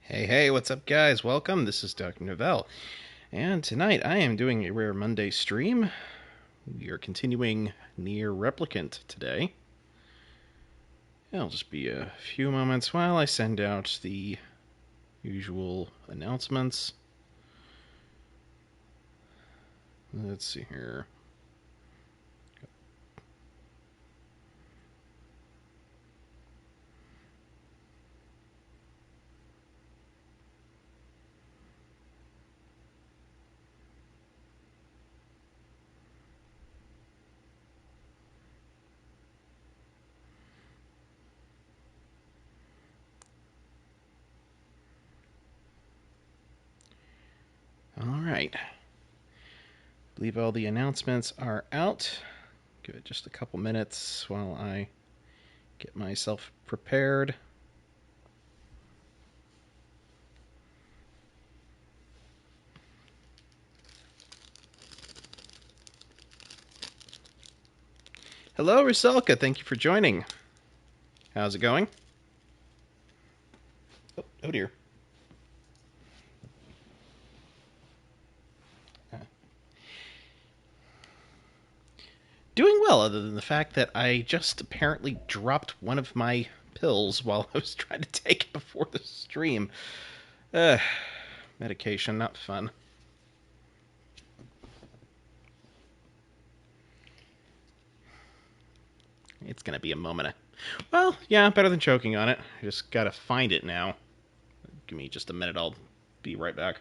Hey, what's up, guys? Welcome. This is Dr. Novelle, and tonight I am doing a Rare Monday stream. We are continuing NieR Replicant today. It'll just be a few moments while I send out the usual announcements. Let's see here. Alright. I believe all the announcements are out. Give it just a couple minutes while I get myself prepared. Hello, Rusalka. Thank you for joining. How's it going? Oh dear. Doing well, other than the fact that I just apparently dropped one of my pills while I was trying to take it before the stream. Medication, not fun. It's gonna be a moment. Well, yeah, better than choking on it. I just gotta find it now. Give me just a minute, I'll be right back.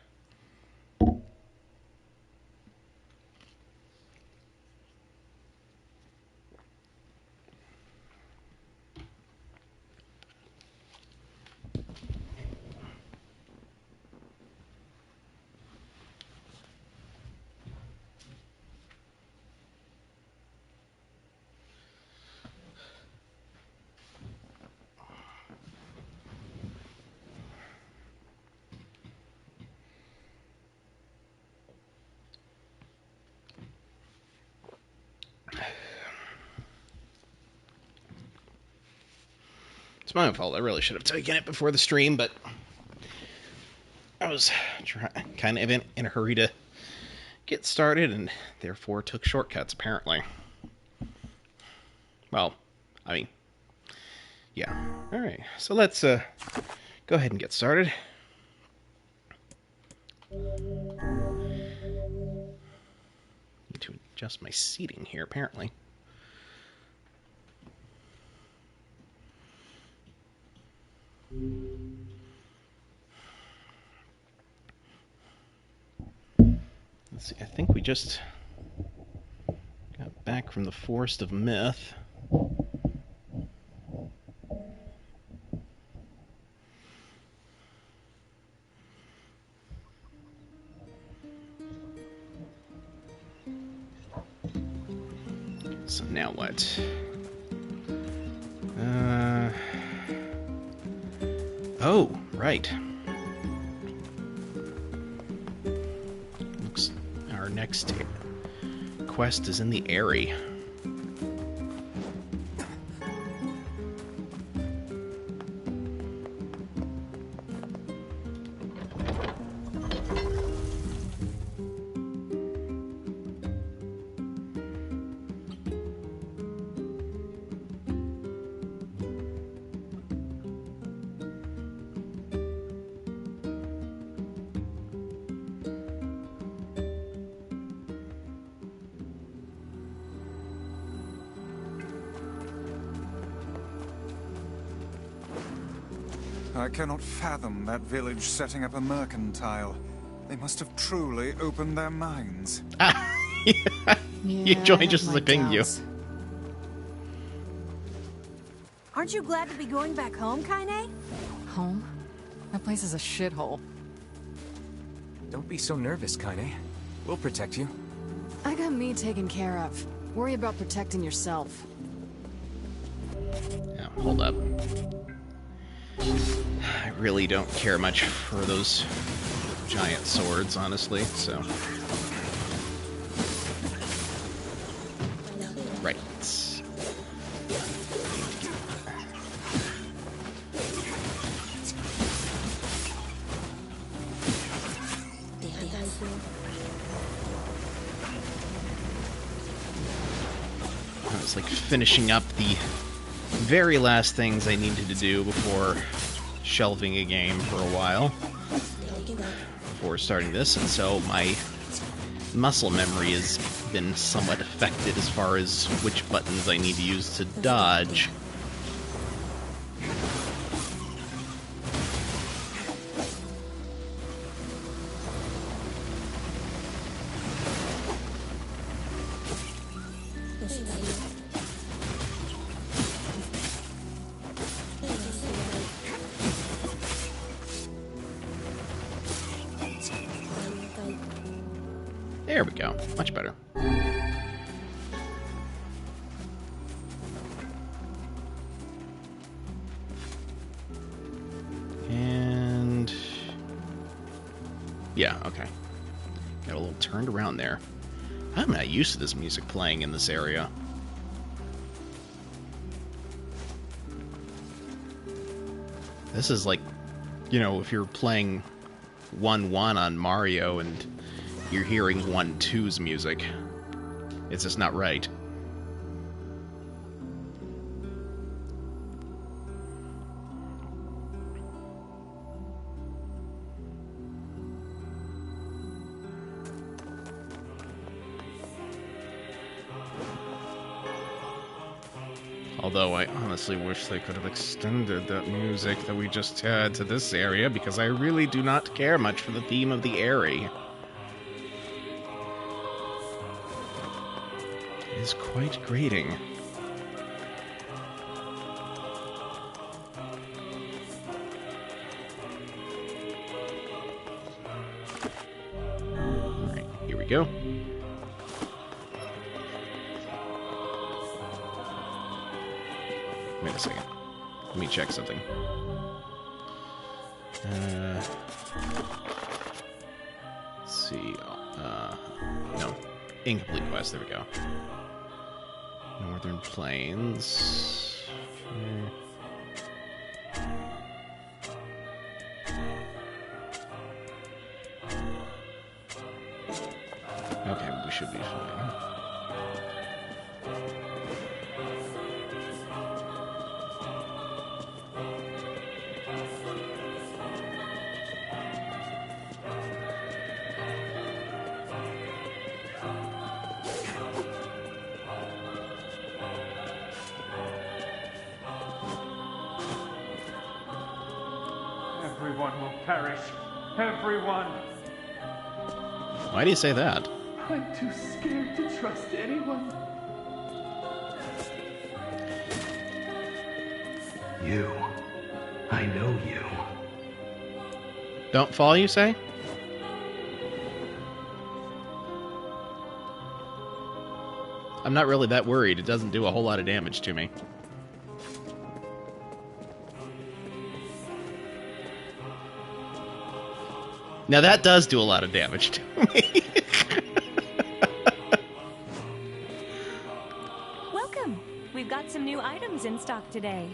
It's my own fault. I really should have taken it before the stream, but I was kind of in a hurry to get started, and therefore took shortcuts, apparently. Well, I mean, yeah. Alright, so let's go ahead and get started. Need to adjust my seating here, apparently. Let's see, I think we just got back from the Forest of Myth. So now what? Oh, right. Looks our next quest is in the Airy. I cannot fathom that village setting up a mercantile. They must have truly opened their minds. Yeah, you joined just as I pinged you. Aren't you glad to be going back home, Kaine? Home? That place is a shithole. Don't be so nervous, Kaine. We'll protect you. I got me taken care of. Worry about protecting yourself. Yeah, hold up. I really don't care much for those giant swords, honestly, so... Right. just like finishing up the very last things I needed to do before shelving a game for a while before starting this, and so my muscle memory has been somewhat affected as far as which buttons I need to use to dodge. There we go. Much better. And... yeah, okay. Got a little turned around there. I'm not used to this music playing in this area. This is like, you know, if you're playing 1-1 on Mario and you're hearing 1-2's music. It's just not right. Although I honestly wish they could have extended that music that we just had to this area, because I really do not care much for the theme of the area. It is quite grating. Alright, here we go. Wait a second. Let me check something. Let's see. No. Incomplete quest. There we go. Northern Plains. Okay, we should be fine. Everyone will perish. Everyone. Why do you say that? I'm too scared to trust anyone. You. I know you. Don't fall, you say? I'm not really that worried. It doesn't do a whole lot of damage to me. Now that does do a lot of damage to me. Welcome. We've got some new items in stock today.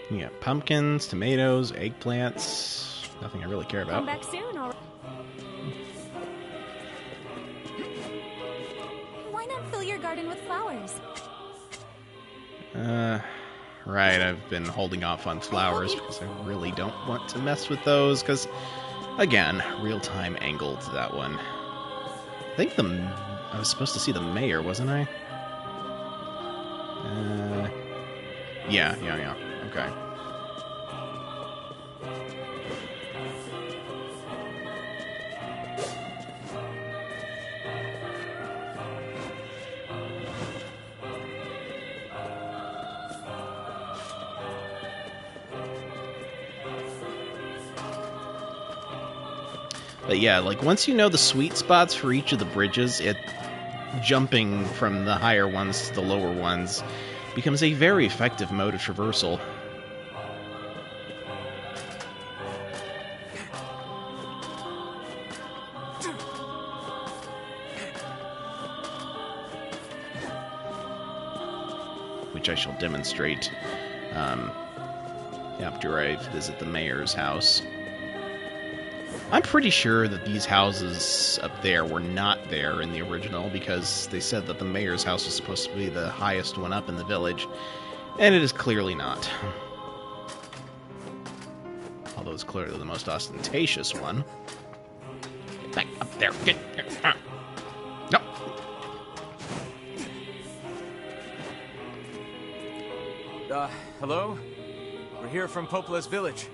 You got pumpkins, tomatoes, eggplants. Nothing I really care about. Come back soon, all right? Why not fill your garden with flowers? Right, I've been holding off on flowers because I really don't want to mess with those, because, again, real-time angled that one. I think I was supposed to see the mayor, wasn't I? Yeah, okay. But yeah, like, once you know the sweet spots for each of the bridges, jumping from the higher ones to the lower ones becomes a very effective mode of traversal. Which I shall demonstrate after I visit the mayor's house. I'm pretty sure that these houses up there were not there in the original, because they said that the mayor's house was supposed to be the highest one up in the village, and it is clearly not. Although it's clearly the most ostentatious one. Get back up there. Get. No. Hello? We're here from Popola's village.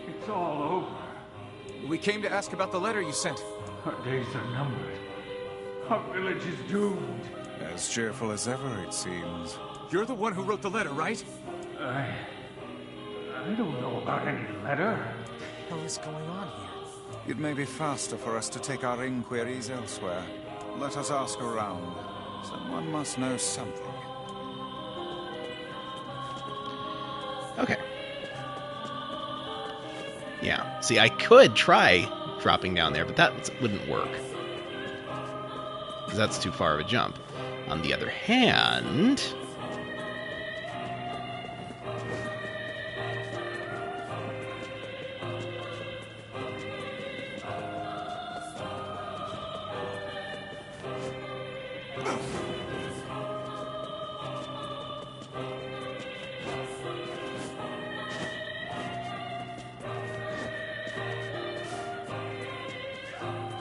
It's all over. We came to ask about the letter you sent. Our days are numbered. Our village is doomed. As cheerful as ever, it seems. You're the one who wrote the letter, right? I don't know about any letter. What the hell is going on here? It may be faster for us to take our inquiries elsewhere. Let us ask around. Someone must know something. Okay. Yeah. See, I could try dropping down there, but that wouldn't work. Because that's too far of a jump. On the other hand...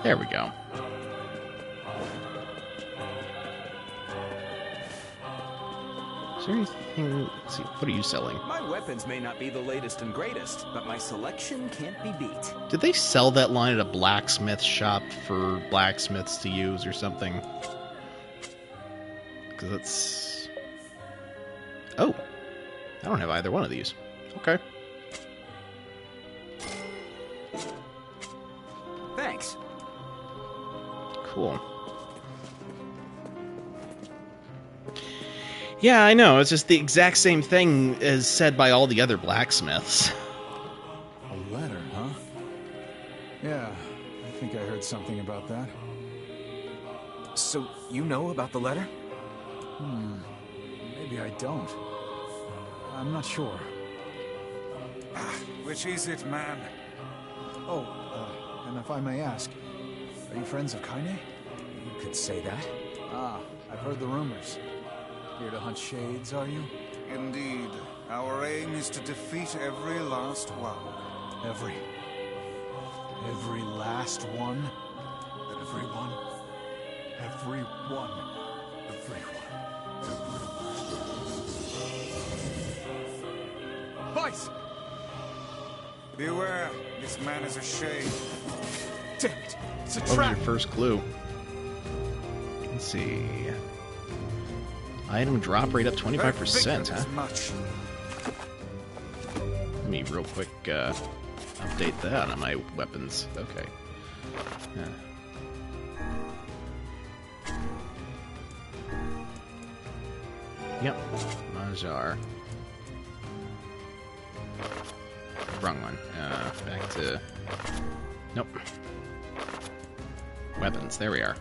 There we go. Is there anything... Let's see, what are you selling? My weapons may not be the latest and greatest, but my selection can't be beat. Did they sell that line at a blacksmith shop for blacksmiths to use or something? Because that's... Oh! I don't have either one of these. Okay. Thanks. Cool. Yeah, I know. It's just the exact same thing as said by all the other blacksmiths. A letter, huh? Yeah, I think I heard something about that. So, you know about the letter? Maybe I don't. I'm not sure. Which is it, man? And if I may ask, are you friends of Kaine? You could say that. I've heard the rumors. Here to hunt shades, are you? Indeed. Our aim is to defeat every last one. Every last one? Everyone? Everyone. Vice! Beware, this man is a shade. Damn it! It's a What was trap! your first clue? Let's see. Item drop rate up 25%, huh? Much. Let me real quick update that on my weapons. Okay. Yeah. Yep. Majar. Wrong one. Back to... Nope. Weapons. There we are.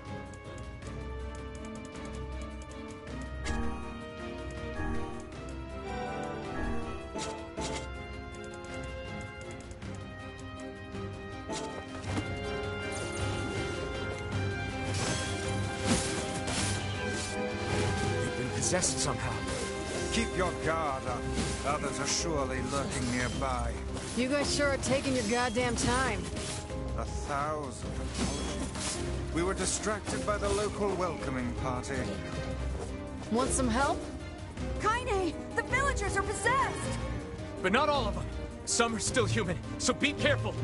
Possessed somehow. Keep your guard up. Others are surely lurking nearby. You guys sure are taking your goddamn time. 1,000 apologies. We were distracted by the local welcoming party. Want some help? Kaine, the villagers are possessed! But not all of them. Some are still human, so be careful.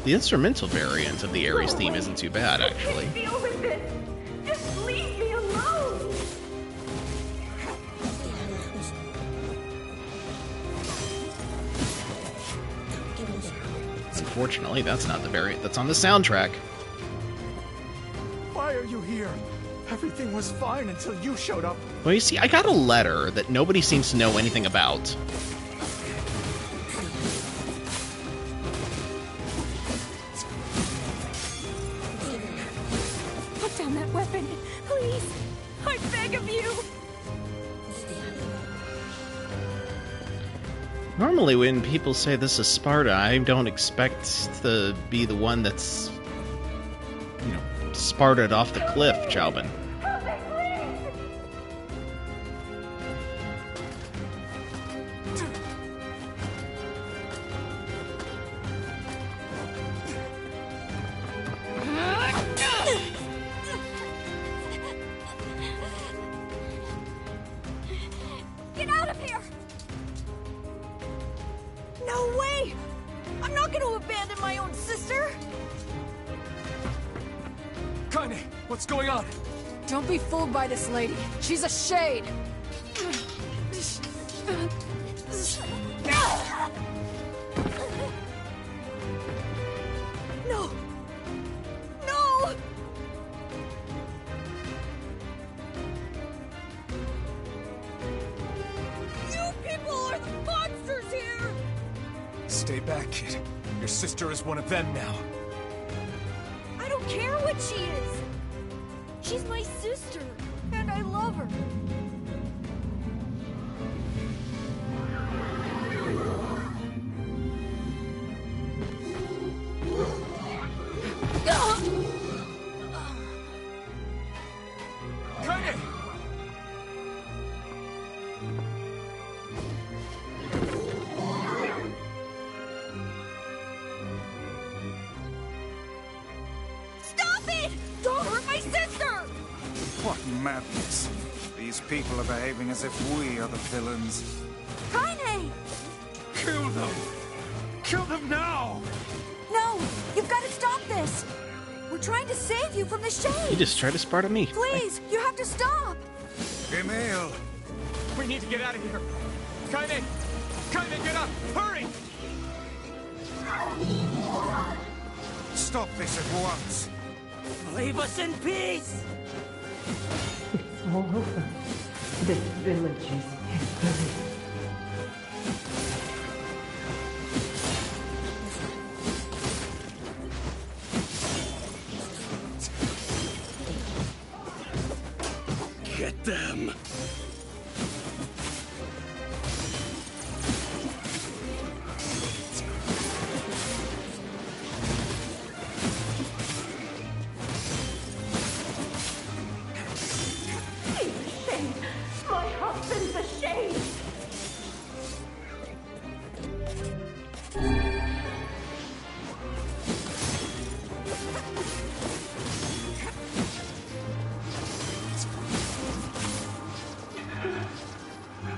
The instrumental variant of the Ares theme isn't too bad, actually. I can't deal with this! Just leave me alone! Unfortunately, that's not the variant that's on the soundtrack. Why are dare you here? Everything was fine until you showed up. Well, you see, I got a letter that nobody seems to know anything about. Put down that weapon, please. I beg of you. Normally, when people say this is Sparta, I don't expect to be the one that's, you know, Sparta'd off the cliff, Chauvin. Get out of here! No way! I'm not going to abandon my own sister! Kaine, what's going on? Don't be fooled by this lady. She's a shade. No! No! You people are the monsters here! Stay back, kid. Your sister is one of them now. I don't care what she is! She's my sister, and I love her. Kaine! Stop it! Don't hurt my sister! What madness. These people are behaving as if we are the villains. Kaine! Kill them! Kill them now! No! You've got to stop this! We're trying to save you from the You shade! just tried to Sparta me. Please, you have to stop! Emil! We need to get out of here. Kaine! Kaine, get up! Hurry! Stop this at once! Leave us in peace! It's all over. This village is history. Get them! My husband's a shade!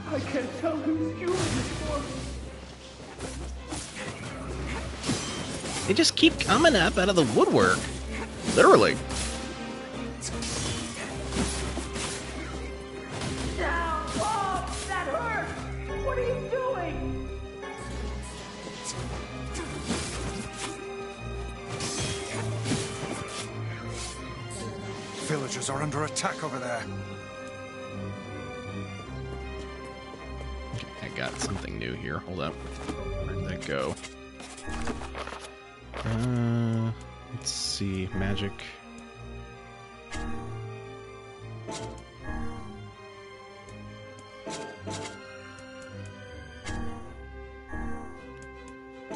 I can't tell who's human anymore. They just keep coming up out of the woodwork. Literally. Down, Bob! That hurts! What are you doing? Villagers are under attack over there. Okay, I got something new here. Hold up. Where did that go? Let's see. Magic.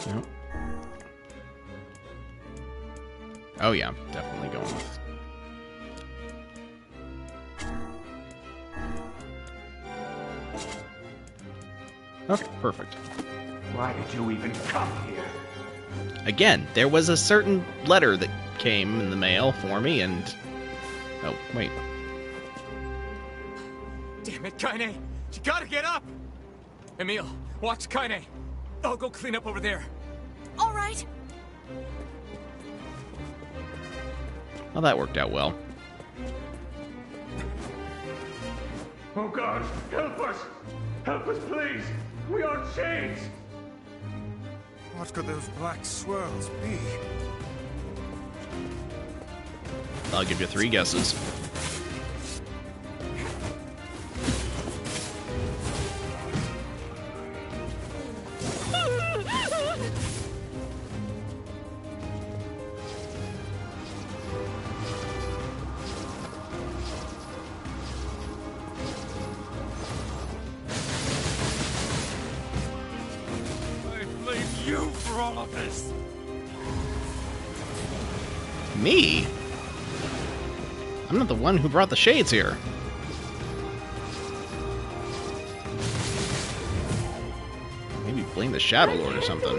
Nope. Oh yeah, definitely going with. Okay, perfect. Why did you even come here? Again, there was a certain letter that came in the mail for me, and... Oh, wait. Damn it, Kaine! You gotta get up! Emil, watch Kaine. I'll go clean up over there. All right. Well, that worked out well. Oh God, help us! Help us, please! We are in chains! What could those black swirls be? I'll give you 3 guesses. I blame you for all of this. Me? I'm not the one who brought the shades here. Maybe blame the Shadow Lord or something.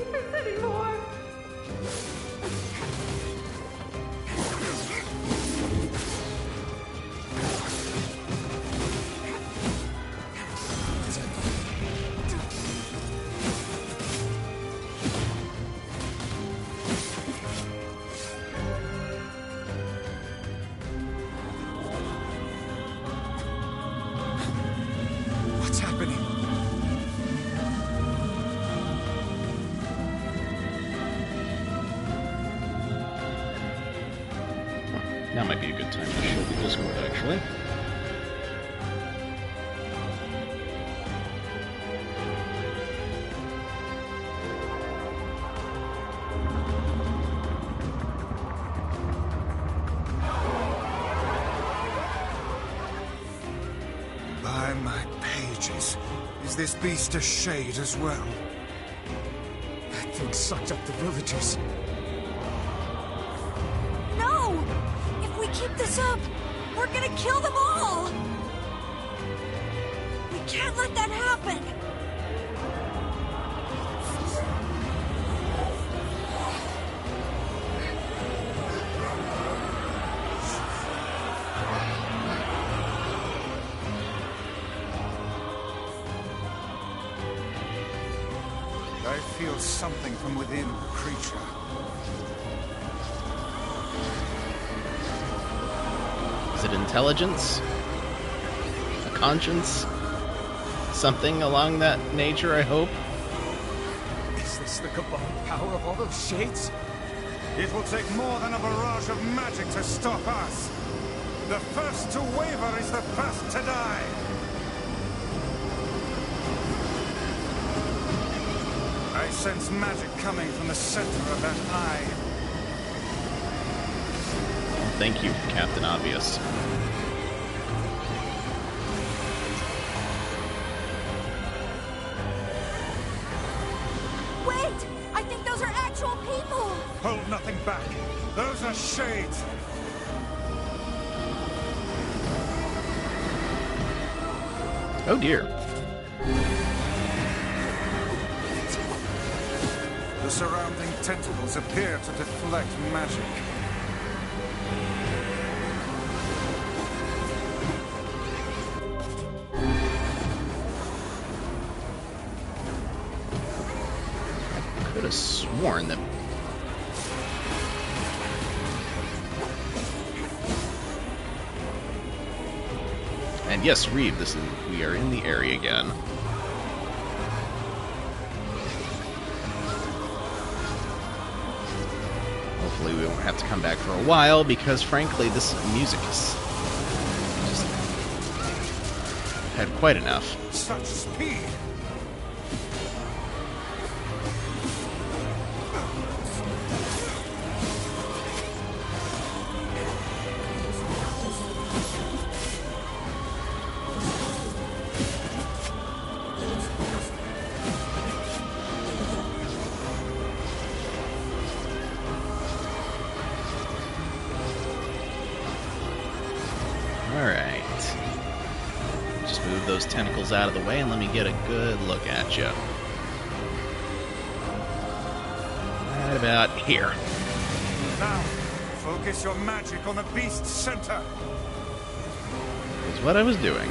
What's happening? Now might be a good time to show the Discord, actually. By my pages, is this beast a shade as well? That thing sucked up the villagers. No! If we keep this up, we're gonna kill them all! We can't let that happen! I feel something from within the creature. Is it intelligence? A conscience? Something along that nature, I hope? Is this the combined power of all those shades? It will take more than a barrage of magic to stop us. The first to waver is the first to die. I sense magic coming from the center of that eye. Thank you, Captain Obvious. Wait! I think those are actual people! Hold nothing back. Those are shades. Oh dear. The surrounding tentacles appear to deflect magic. I could have sworn that... And yes, Reeve, we are in the area again. Hopefully we won't have to come back for a while, because frankly, this music is just had quite enough. Such speed! Alright. Just move those tentacles out of the way and let me get a good look at you. Right about here. Now, focus your magic on the beast's center. Is what I was doing.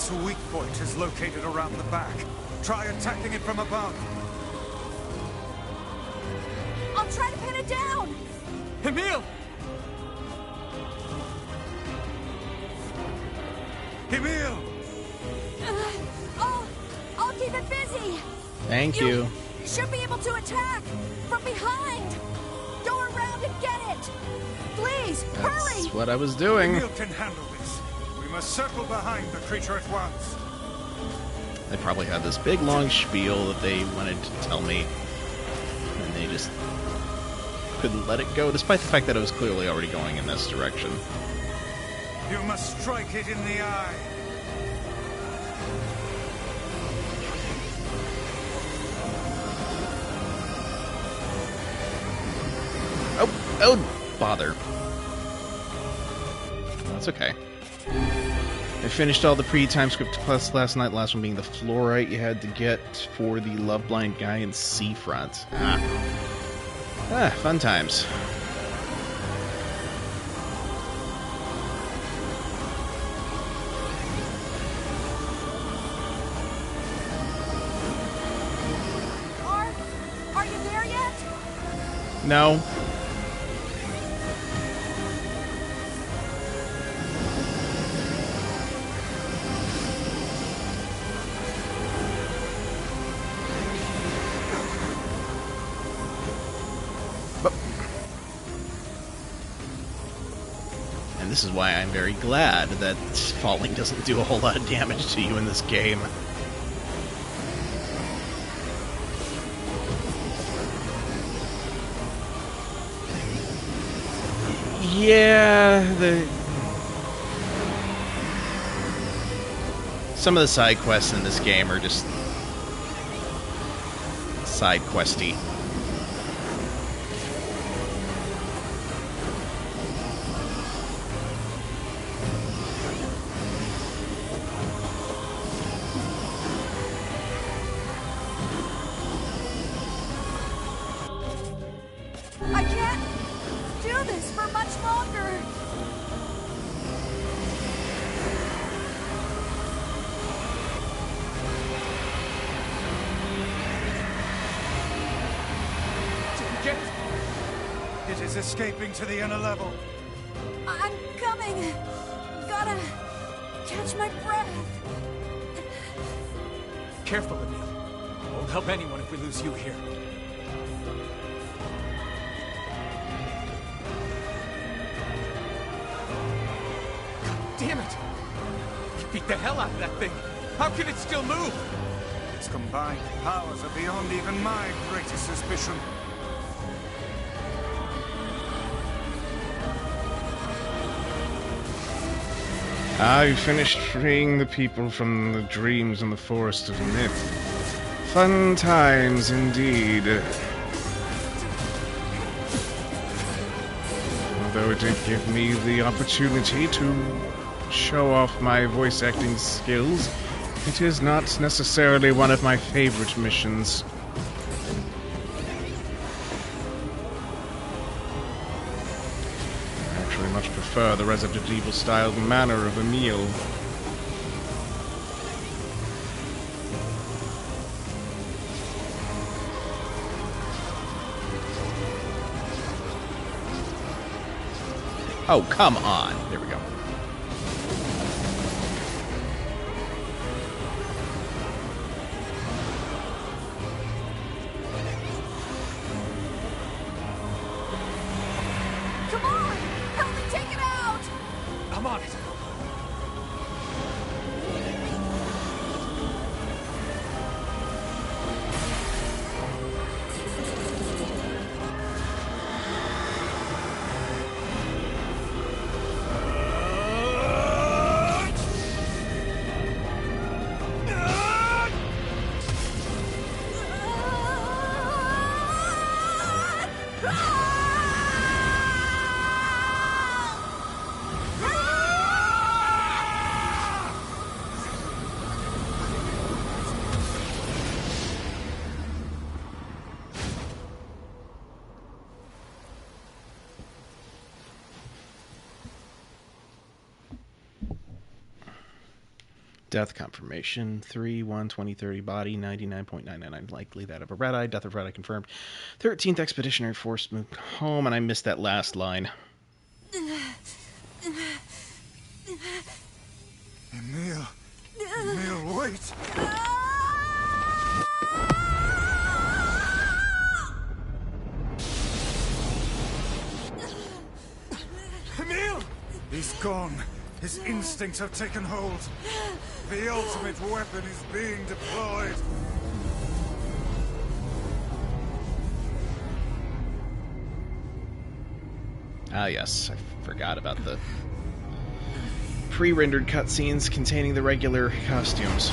Its weak point is located around the back. Try attacking it from above. I'll try to pin it down! Emil! Emil! I'll keep it busy! Thank you. Should be able to attack! From behind! Go around and get it! Please, hurry! That's what I was doing. Emil can handle this. We must circle behind the creature at once. They probably had this big long spiel that they wanted to tell me, and they just couldn't let it go, despite the fact that it was clearly already going in this direction. You must strike it in the eye. Oh, bother. That's okay. I finished all the pre-time script quests last night, last one being the fluorite you had to get for the love-blind guy in Seafront. Fun times. Are you there yet? No. And this is why I'm very glad that falling doesn't do a whole lot of damage to you in this game. Yeah, some of the side quests in this game are just side questy. I can't do this for much longer. Did you get it? It is escaping to the inner level. I'm coming. Gotta catch my breath. Careful, Emil. Won't help anyone if we lose you here. Damn it! You beat the hell out of that thing! How can it still move? Its combined powers are beyond even my greatest suspicion. I finished freeing the people from the dreams in the forest of myth. Fun times indeed. Although it did give me the opportunity to show off my voice acting skills, it is not necessarily one of my favorite missions. I actually much prefer the Resident Evil style manner of Emil. Oh, come on. There we go. Come on! Help me take it out! I'm on it. Death confirmation. 3/1 2030 body 99.999 likely that of a red eye. Death of red eye confirmed. 13th expeditionary force moved home, and I missed that last line. Emil! Emil, wait! Emil! He's gone. His instincts have taken hold. The ultimate weapon is being deployed. Ah, yes, I forgot about the pre-rendered cutscenes containing the regular costumes.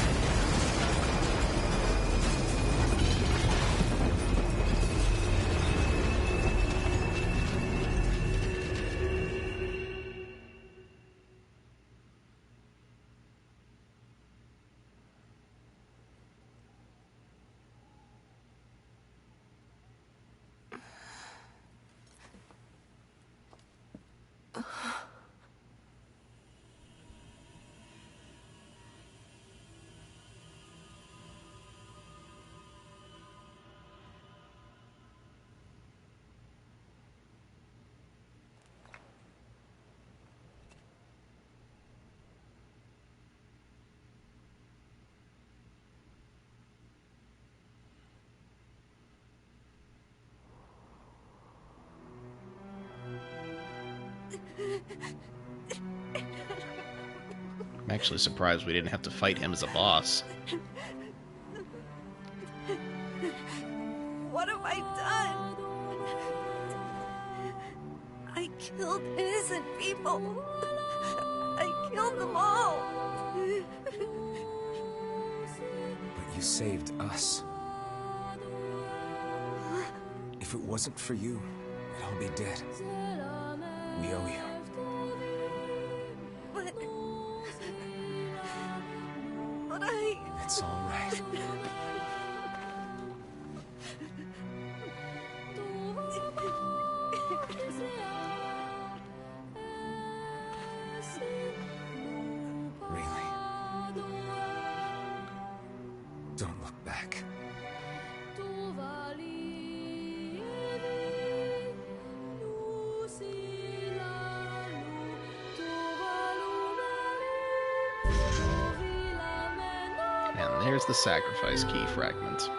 I'm actually surprised we didn't have to fight him as a boss. What have I done? I killed innocent people. I killed them all. But you saved us. If it wasn't for you, we'd all be dead. We owe you. But It's all right. Really? Don't look back. And there's the sacrifice key fragment.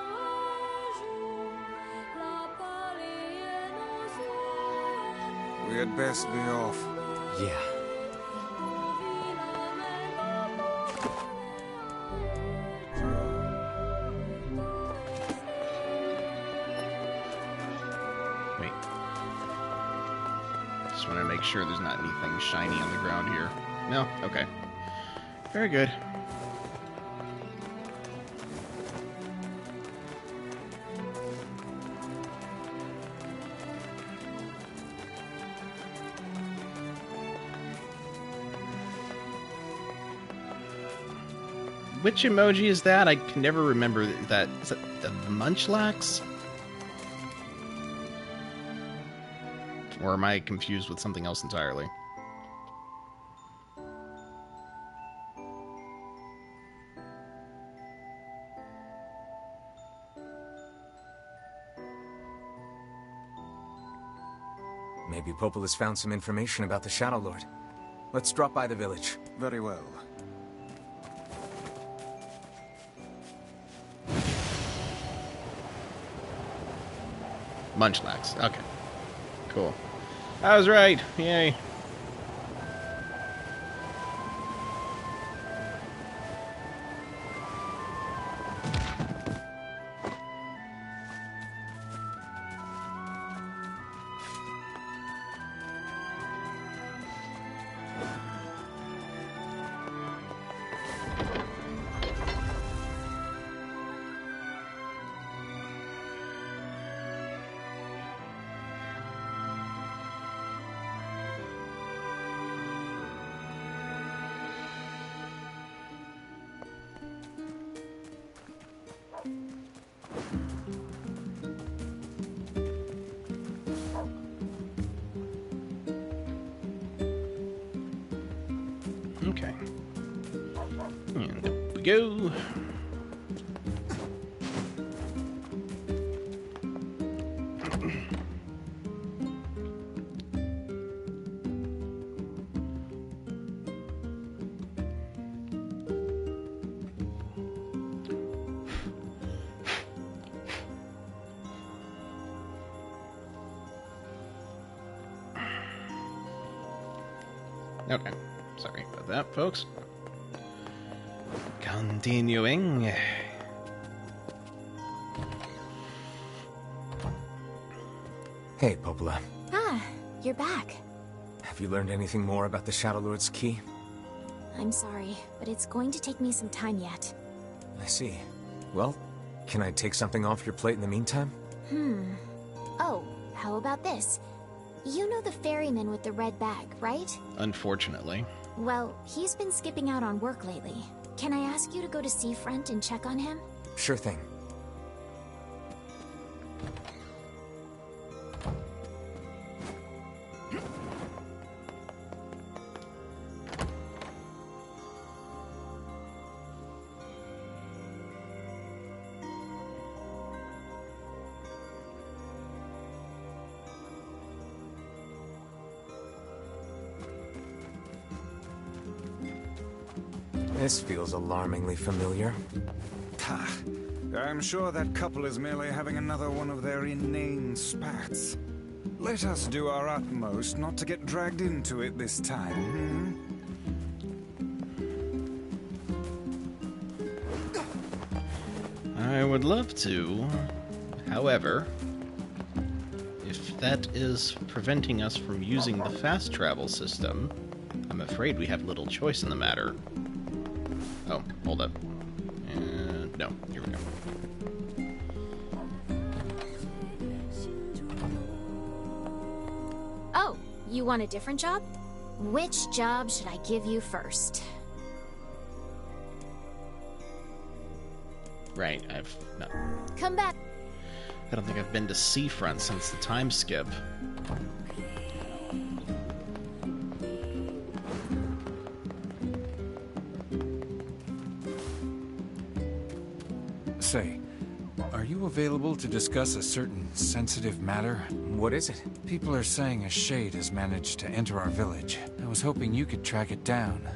We had best be off. Yeah. Wait. Just want to make sure there's not anything shiny on the ground here. No? Okay. Very good. Which emoji is that? I can never remember that. Is that the Munchlax? Or am I confused with something else entirely? Maybe Popol has found some information about the Shadow Lord. Let's drop by the village. Very well. Munchlax. Okay. Cool. I was right. Yay. Okay. And up we go. Okay, sorry about that, folks. Continuing. Hey, Popola. Ah, you're back. Have you learned anything more about the Shadow Lord's key? I'm sorry, but it's going to take me some time yet. I see. Well, can I take something off your plate in the meantime? Oh, how about this? You know the ferryman with the red bag, right? Unfortunately. Well, he's been skipping out on work lately. Can I ask you to go to Seafront and check on him? Sure thing. This feels alarmingly familiar. I'm sure that couple is merely having another one of their inane spats. Let us do our utmost not to get dragged into it this time, I would love to. However, if that is preventing us from using the fast travel system, I'm afraid we have little choice in the matter. Oh, hold up. No, here we go. Oh, you want a different job? Which job should I give you first? Right, I've no. Come back. I don't think I've been to Seafront since the time skip. Say, are you available to discuss a certain sensitive matter? What is it? People are saying a shade has managed to enter our village. I was hoping you could track it down.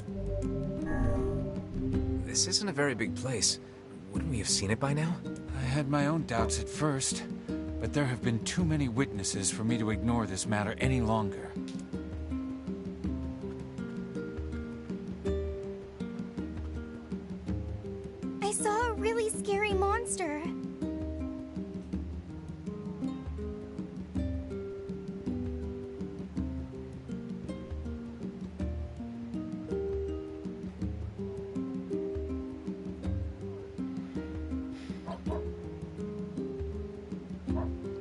This isn't a very big place. Wouldn't we have seen it by now? I had my own doubts at first, but there have been too many witnesses for me to ignore this matter any longer. I saw a really scary monster.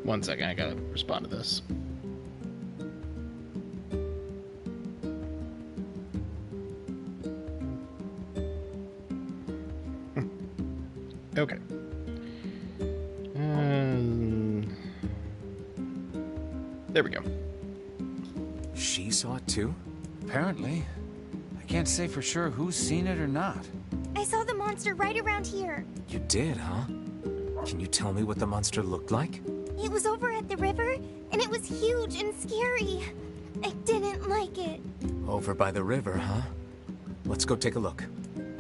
One second, I gotta respond to this. Okay. There we go. She saw it too? Apparently. I can't say for sure who's seen it or not. I saw the monster right around here. You did, huh? Can you tell me what the monster looked like? It was over at the river, and it was huge and scary. I didn't like it. Over by the river, huh? Let's go take a look.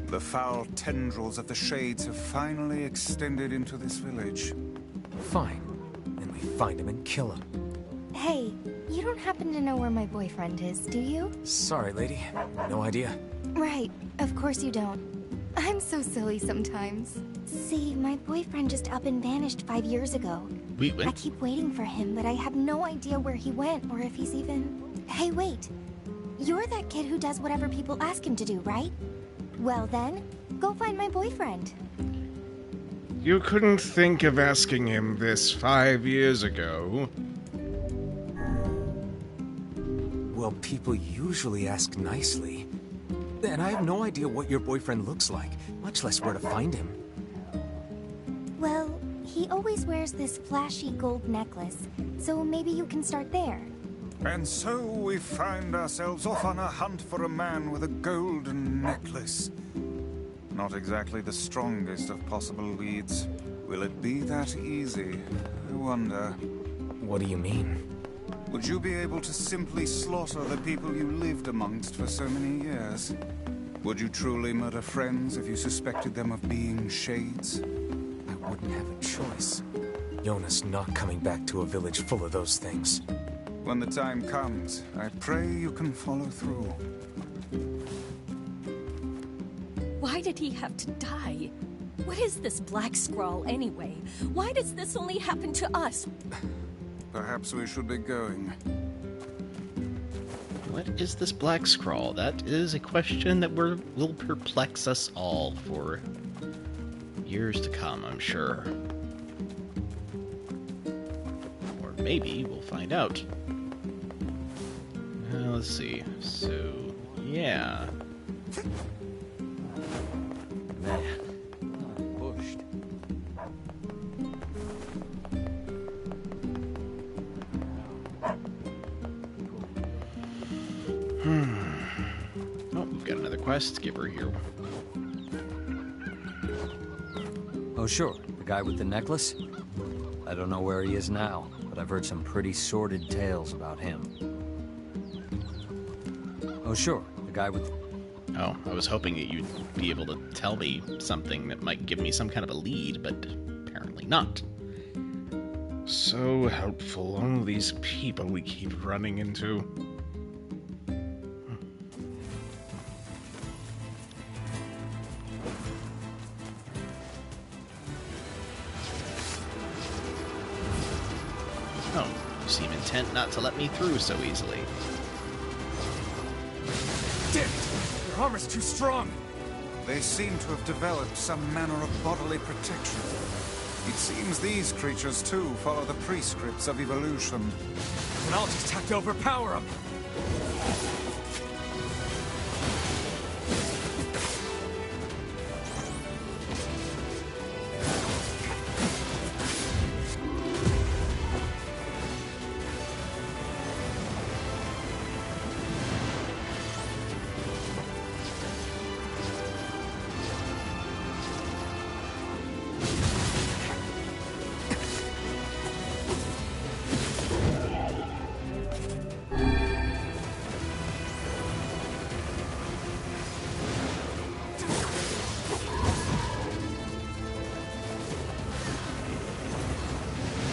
The foul tendrils of the shades have finally extended into this village. Fine. Then we find him and kill him. Hey, you don't happen to know where my boyfriend is, do you? Sorry, lady. No idea. Right, of course you don't. I'm so silly sometimes. See, my boyfriend just up and vanished 5 years ago. I keep waiting for him, but I have no idea where he went or if he's even... Hey, wait. You're that kid who does whatever people ask him to do, right? Well then, go find my boyfriend. You couldn't think of asking him this 5 years ago. Well, people usually ask nicely. And I have no idea what your boyfriend looks like, much less where to find him. Well, he always wears this flashy gold necklace, so maybe you can start there. And so we find ourselves off on a hunt for a man with a golden necklace. Not exactly the strongest of possible leads. Will it be that easy? I wonder. What do you mean? Would you be able to simply slaughter the people you lived amongst for so many years? Would you truly murder friends if you suspected them of being shades? I wouldn't have a choice. Jonas not coming back to a village full of those things. When the time comes, I pray you can follow through. Why did he have to die? What is this black scrawl anyway? Why does this only happen to us? Perhaps we should be going. What is this black scrawl? That is a question that will perplex us all for years to come, I'm sure. Or maybe we'll find out. Let's see. So, yeah. Man, I'm pushed. Oh, we've got another quest giver here. Oh, sure. The guy with the necklace? I don't know where he is now, but I've heard some pretty sordid tales about him. Oh, sure. The guy with... Oh, I was hoping that you'd be able to tell me something that might give me some kind of a lead, but apparently not. So helpful, all these people we keep running into. Oh, you seem intent not to let me through so easily. Damn it! Their armor's too strong! They seem to have developed some manner of bodily protection. It seems these creatures, too, follow the prescripts of evolution. Then I'll just have to overpower them!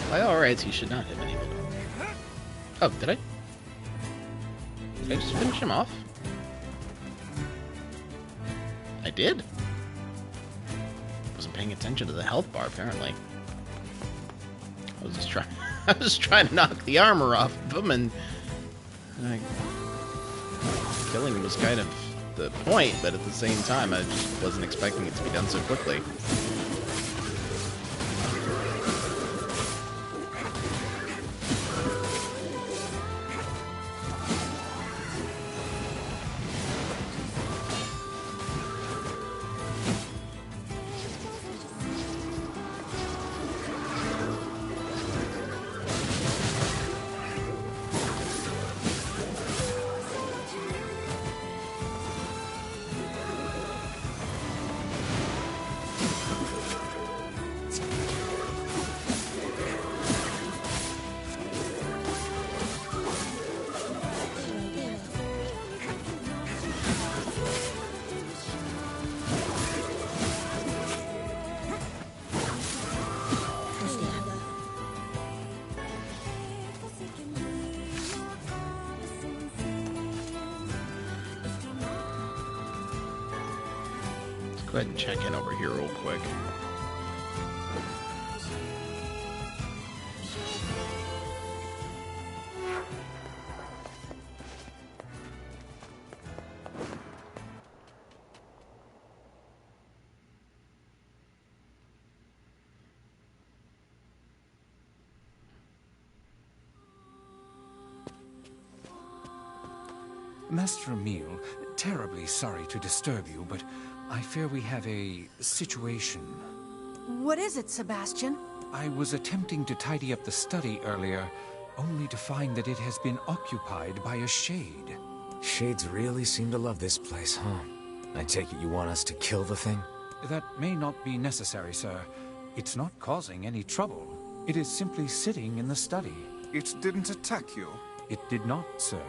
By all rights, he should not have been able to. Oh, did I? Did I just finish him off? I did? Wasn't paying attention to the health bar, apparently. I was just trying to knock the armor off of him, and killing him was kind of the point, but at the same time, I just wasn't expecting it to be done so quickly. Go ahead and check in over here real quick. Master Emil, terribly sorry to disturb you, but I fear we have a situation. What is it, Sebastian? I was attempting to tidy up the study earlier, only to find that it has been occupied by a shade. Shades really seem to love this place, huh? I take it you want us to kill the thing? That may not be necessary, sir. It's not causing any trouble. It is simply sitting in the study. It didn't attack you? It did not, sir.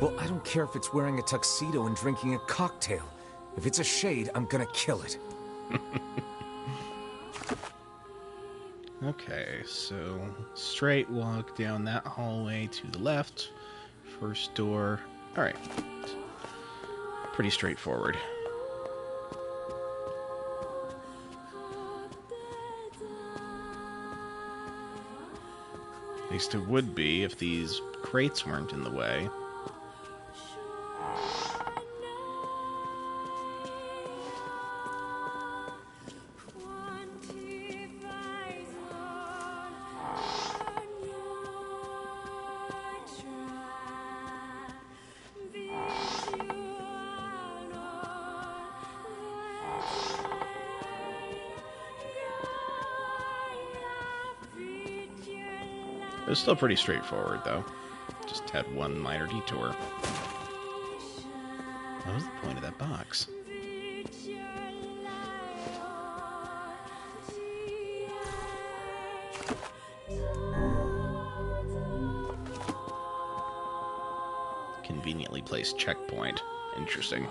Well, I don't care if it's wearing a tuxedo and drinking a cocktail. If it's a shade, I'm gonna kill it. Okay, so straight walk down that hallway to the left. First door. Alright. Pretty straightforward. At least it would be if these crates weren't in the way. It was still pretty straightforward, though. Just had one minor detour. What was the point of that box? Conveniently placed checkpoint. Interesting.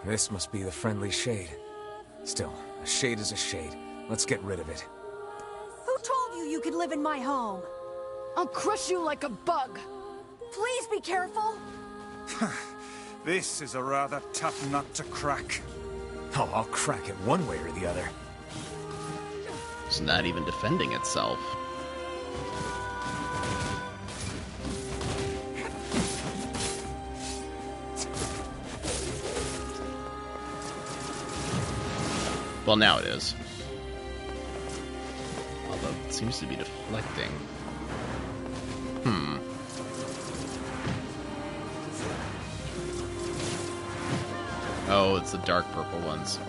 This must be the friendly shade. Still, a shade is a shade. Let's get rid of it. Who told you you could live in my home? I'll crush you like a bug. Please be careful. This is a rather tough nut to crack. Oh, I'll crack it one way or the other. It's not even defending itself. Well, now it is. Although it seems to be deflecting. Oh, it's the dark purple ones.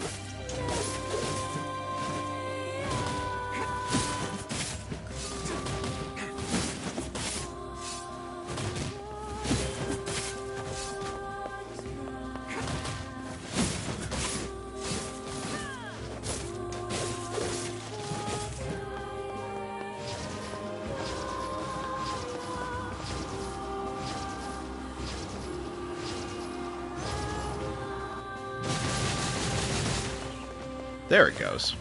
There it goes.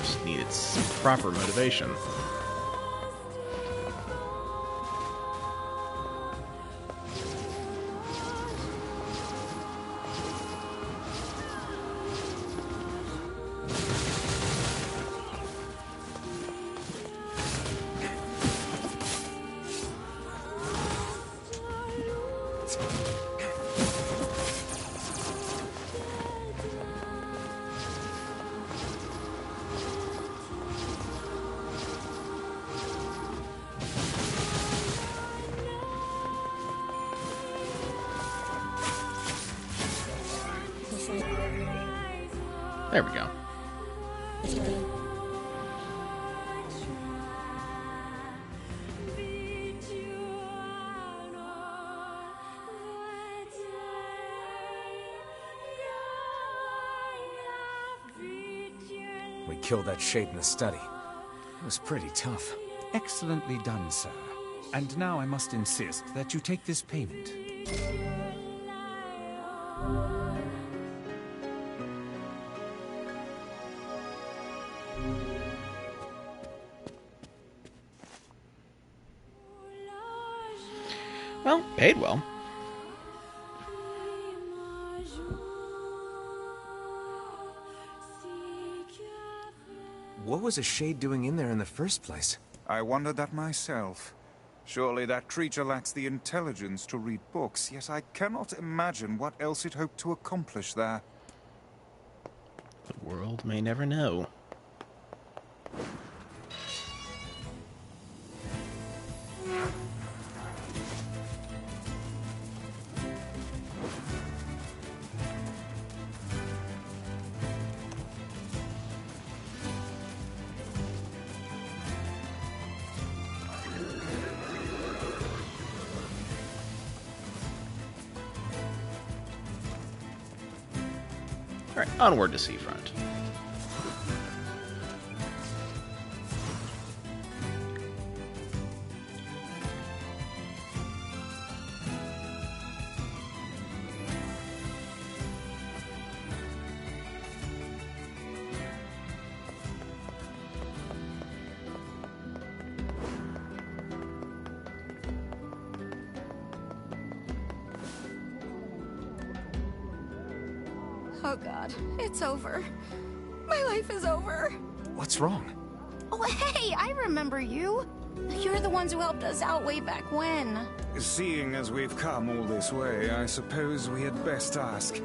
Just need its proper motivation. There we go. We killed that shade in the study. It was pretty tough. Excellently done, sir. And now I must insist that you take this payment. Well, paid well. What was a shade doing in there in the first place? I wondered that myself. Surely that creature lacks the intelligence to read books, yet I cannot imagine what else it hoped to accomplish there. The world may never know. onward to Seafront. Oh god, it's over. My life is over. What's wrong? Oh hey, I remember you. You're the ones who helped us out way back when. Seeing as we've come all this way, I suppose we had best ask,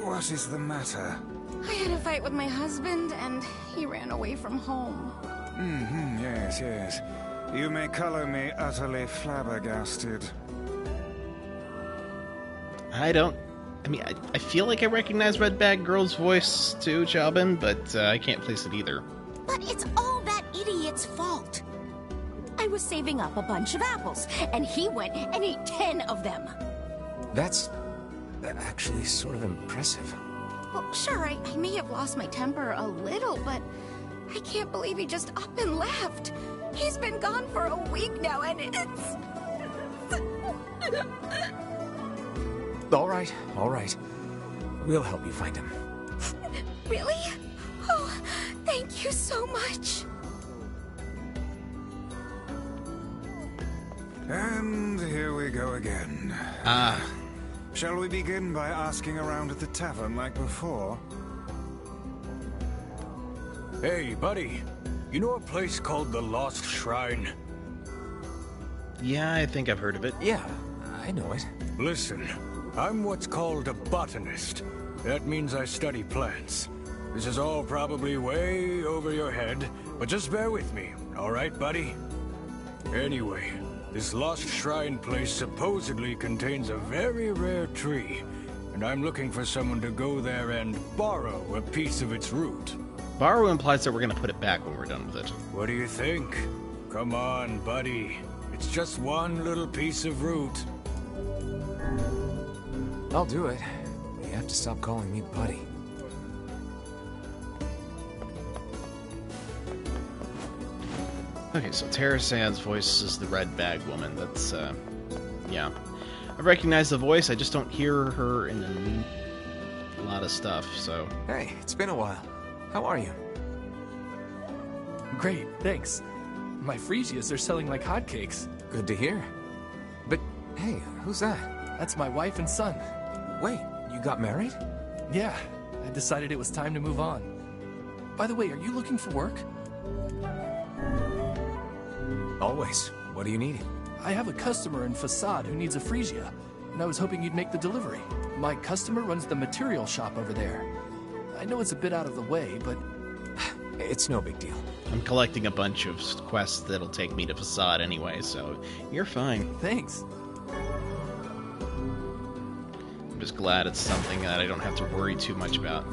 what is the matter? I had a fight with my husband, and he ran away from home. Yes. You may color me utterly flabbergasted. I feel like I recognize Red Bag Girl's voice too, Xiaobin, but I can't place it either. But it's all that idiot's fault. I was saving up a bunch of apples, and he went and ate 10 of them. That's actually sort of impressive. Well, sure, I may have lost my temper a little, but I can't believe he just up and left. He's been gone for a week now, and it's... All right. We'll help you find him. Really? Oh, thank you so much. And here we go again. Shall we begin by asking around at the tavern like before? Hey, buddy. You know a place called the Lost Shrine? Yeah, I think I've heard of it. Yeah, I know it. Listen, I'm what's called a botanist. That means I study plants. This is all probably way over your head, but just bear with me, all right, buddy? Anyway, this Lost Shrine place supposedly contains a very rare tree, and I'm looking for someone to go there and borrow a piece of its root. Borrow implies that we're going to put it back when we're done with it. What do you think? Come on, buddy. It's just one little piece of root. I'll do it. You have to stop calling me buddy. Okay, so Tara Sand's voice is the Red Bag woman. That's, yeah. I recognize the voice, I just don't hear her in a lot of stuff, so... Hey, it's been a while. How are you? Great, thanks. My freesias are selling like hotcakes. Good to hear. But, hey, who's that? That's my wife and son. Wait, you got married? Yeah, I decided it was time to move on. By the way, are you looking for work? Always. What do you need? I have a customer in Facade who needs a freesia, and I was hoping you'd make the delivery. My customer runs the material shop over there. I know it's a bit out of the way, but... It's no big deal. I'm collecting a bunch of quests that'll take me to Facade anyway, so you're fine. Thanks. I'm just glad it's something that I don't have to worry too much about.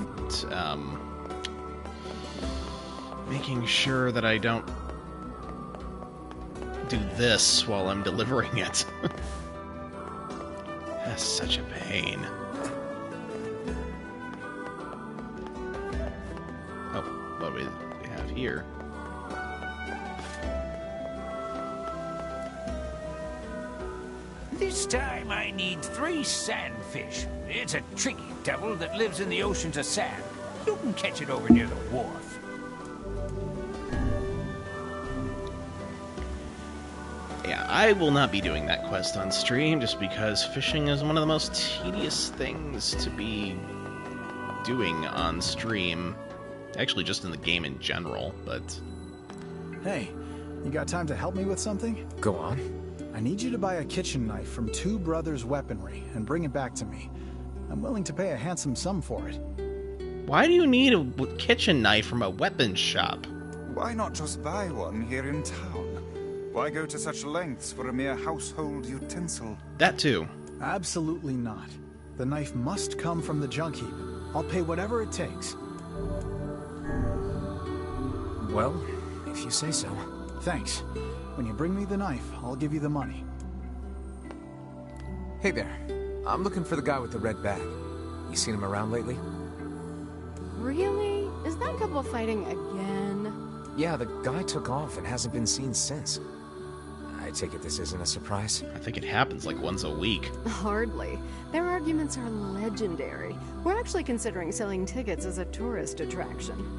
Making sure that I don't do this while I'm delivering it. That's such a pain. Oh, what do we have here? This time I need 3 sandfish. It's a tricky devil that lives in the oceans of sand. You can catch it over near the wharf. Yeah, I will not be doing that quest on stream just because fishing is one of the most tedious things to be doing on stream. Actually, just in the game in general, but... Hey, you got time to help me with something? Go on. I need you to buy a kitchen knife from Two Brothers Weaponry and bring it back to me. I'm willing to pay a handsome sum for it. Why do you need a kitchen knife from a weapons shop? Why not just buy one here in town? Why go to such lengths for a mere household utensil? That too. Absolutely not. The knife must come from the junk heap. I'll pay whatever it takes. Well, if you say so. Thanks. When you bring me the knife, I'll give you the money. Hey there. I'm looking for the guy with the red bag. You seen him around lately? Really? Is that couple fighting again? Yeah, the guy took off and hasn't been seen since. I take it this isn't a surprise? I think it happens like once a week. Hardly. Their arguments are legendary. We're actually considering selling tickets as a tourist attraction.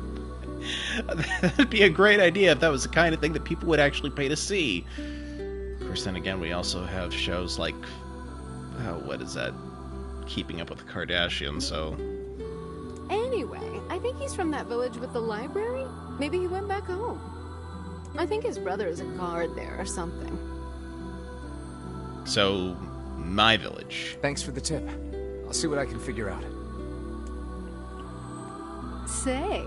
That'd be a great idea if that was the kind of thing that people would actually pay to see. Of course, then again, we also have shows like, what is that? Keeping Up with the Kardashians, so... Anyway, I think he's from that village with the library. Maybe he went back home. I think his brother is a guard there or something. So, my village. Thanks for the tip. I'll see what I can figure out. Say,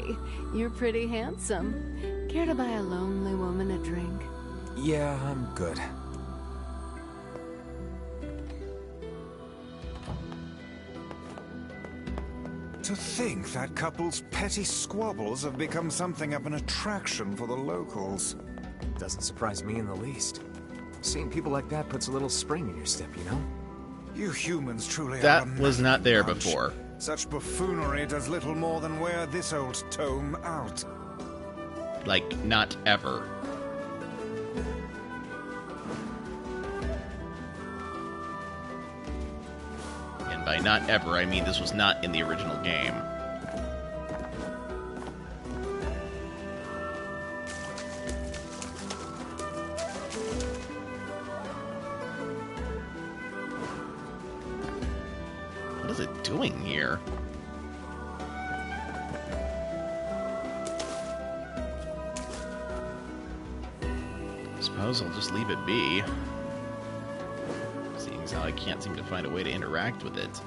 you're pretty handsome. Care to buy a lonely woman a drink? Yeah, I'm good. To think that couple's petty squabbles have become something of an attraction for the locals. Doesn't surprise me in the least. Seeing people like that puts a little spring in your step, you know? You humans truly are That a was not there bunch. before. Such buffoonery does little more than wear this old tome out. Like, not ever. And by not ever, I mean this was not in the original game. What is it doing here? Suppose I'll just leave it be. Seeing as how I can't seem to find a way to interact with it.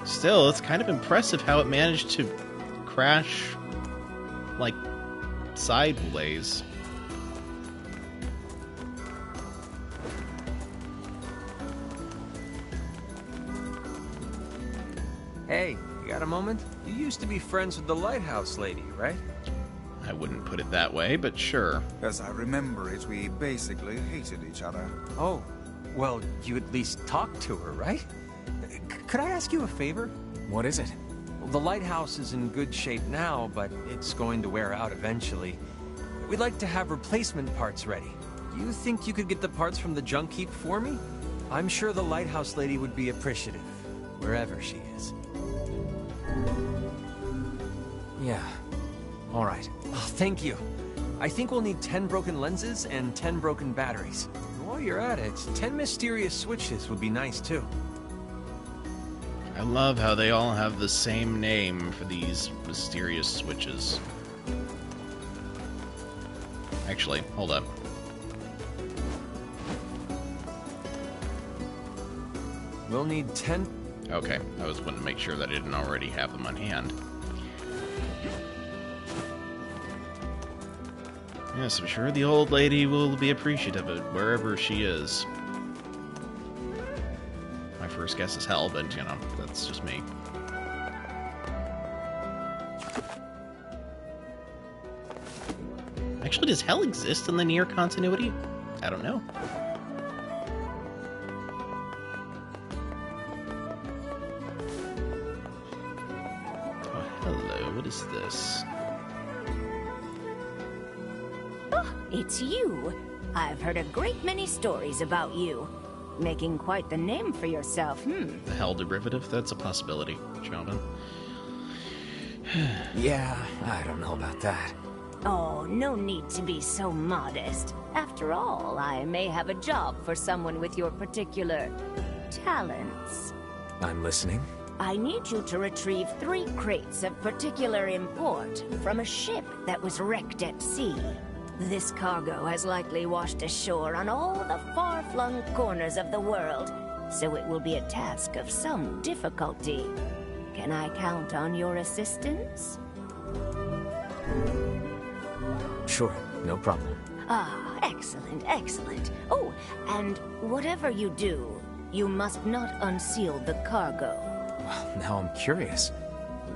Still, it's kind of impressive how it managed to crash, like, sideways. Hey, you got a moment? You used to be friends with the lighthouse lady, right? I wouldn't put it that way, but sure. As I remember it, we basically hated each other. Oh, well, you at least talked to her, right? Could I ask you a favor? What is it? Well, the lighthouse is in good shape now, but it's going to wear out eventually. We'd like to have replacement parts ready. Do you think you could get the parts from the junk heap for me? I'm sure the lighthouse lady would be appreciative, wherever she is. Yeah. All right. Oh, thank you. I think we'll need 10 broken lenses and 10 broken batteries. While you're at it, 10 mysterious switches would be nice, too. I love how they all have the same name for these mysterious switches. Actually, hold up. We'll need 10... Okay, I was wanting to make sure that I didn't already have them on hand. Yes, I'm sure the old lady will be appreciative of it wherever she is. My first guess is hell, but, you know, that's just me. Actually, does hell exist in the NieR continuity? I don't know. Oh, hello, what is this? Oh, it's you. I've heard a great many stories about you. Making quite the name for yourself, The hell derivative? That's a possibility, gentlemen. Yeah, I don't know about that. Oh, no need to be so modest. After all, I may have a job for someone with your particular talents. I'm listening. I need you to retrieve 3 crates of particular import from a ship that was wrecked at sea. This cargo has likely washed ashore on all the far-flung corners of the world, so it will be a task of some difficulty. Can I count on your assistance? Sure, no problem. Ah, excellent, excellent. Oh, and whatever you do, you must not unseal the cargo. Well, now I'm curious.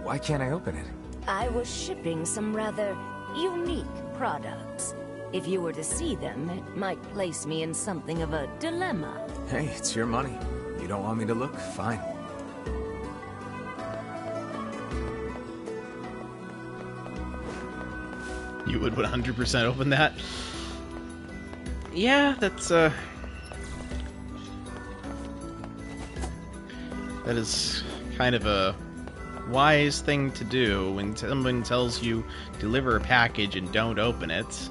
Why can't I open it? I was shipping some rather unique products. If you were to see them, it might place me in something of a dilemma. Hey, it's your money. You don't want me to look? Fine. You would 100% open that? Yeah, that's, that is kind of a wise thing to do when someone tells you deliver a package and don't open it.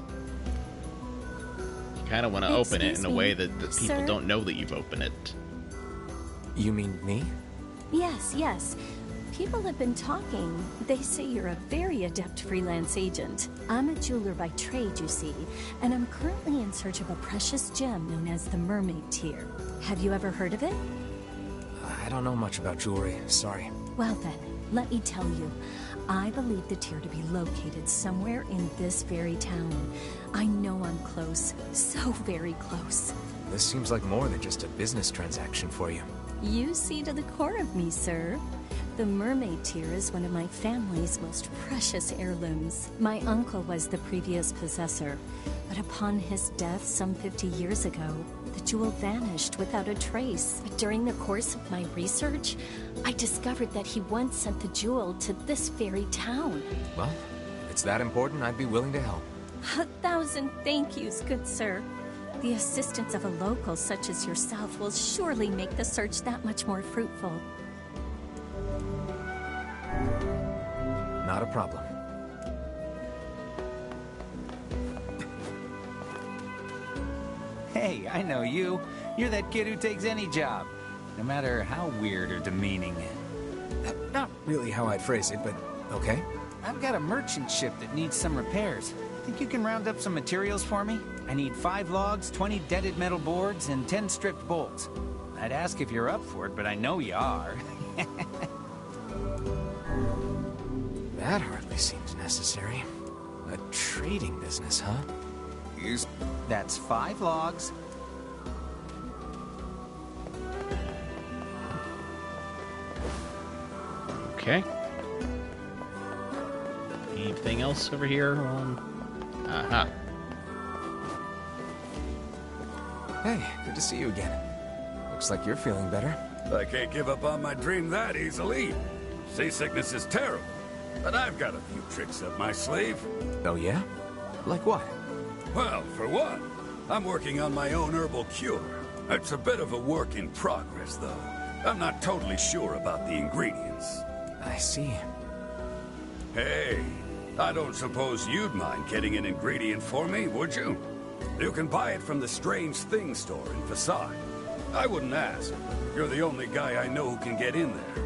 You kind of want to open it in a way that people don't know that you've opened it. You mean me? Yes, yes. People have been talking. They say you're a very adept freelance agent. I'm a jeweler by trade, you see, and I'm currently in search of a precious gem known as the Mermaid Tear. Have you ever heard of it? I don't know much about jewelry, sorry. Well then, let me tell you. I believe the tear to be located somewhere in this very town. I know I'm close, so very close. This seems like more than just a business transaction for you. You see to the core of me, sir. The Mermaid Tear is one of my family's most precious heirlooms. My uncle was the previous possessor, but upon his death some 50 years ago, the jewel vanished without a trace. But during the course of my research, I discovered that he once sent the jewel to this very town. Well, if it's that important, I'd be willing to help. 1,000 thank yous, good sir. The assistance of a local such as yourself will surely make the search that much more fruitful. Not a problem. Hey, I know you. You're that kid who takes any job, no matter how weird or demeaning. Not really how I'd phrase it, but okay. I've got a merchant ship that needs some repairs. Think you can round up some materials for me? I need 5 logs, 20 deaded metal boards, and 10 stripped bolts. I'd ask if you're up for it, but I know you are. That hardly seems necessary. A trading business, huh? That's 5 logs. Okay. Anything else over here? Aha. Hey, good to see you again. Looks like you're feeling better. I can't give up on my dream that easily. Seasickness is terrible, but I've got a few tricks up my sleeve. Oh yeah? Like what? Well, for one, I'm working on my own herbal cure. It's a bit of a work in progress, though. I'm not totally sure about the ingredients. I see. Hey, I don't suppose you'd mind getting an ingredient for me, would you? You can buy it from the Strange Things store in Facade. I wouldn't ask. You're the only guy I know who can get in there.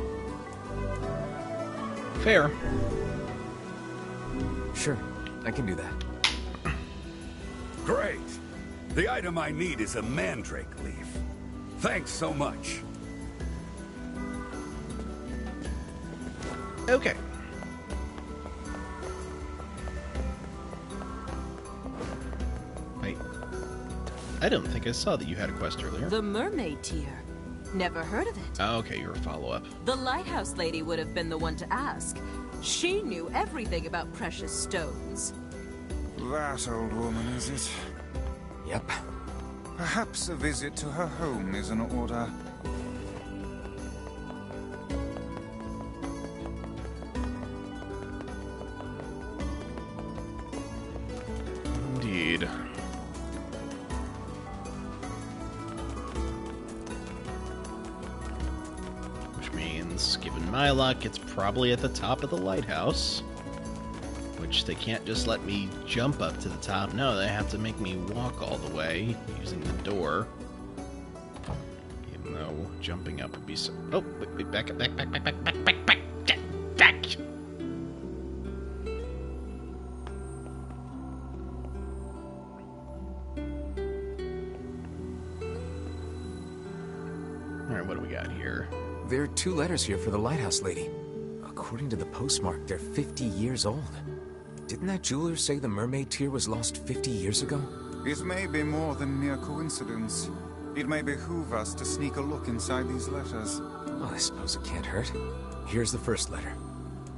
Fair. Sure, I can do that. Great. The item I need is a mandrake leaf. Thanks so much. Okay. Wait. I don't think I saw that you had a quest earlier. The Mermaid Tear. Never heard of it. Oh, okay, you're a follow-up. The lighthouse lady would have been the one to ask. She knew everything about precious stones. That old woman, is it? Yep. Perhaps a visit to her home is in order. Indeed. Which means, given my luck, it's probably at the top of the lighthouse. Which they can't just let me jump up to the top. No, they have to make me walk all the way using the door. Even though jumping up would be so... Oh, wait, back up, back. Get back! Alright, what do we got here? There are 2 letters here for the lighthouse lady. According to the postmark, they're 50 years old. Didn't that jeweler say the Mermaid Tear was lost 50 years ago? It may be more than mere coincidence. It may behoove us to sneak a look inside these letters. Well, I suppose it can't hurt. Here's the first letter.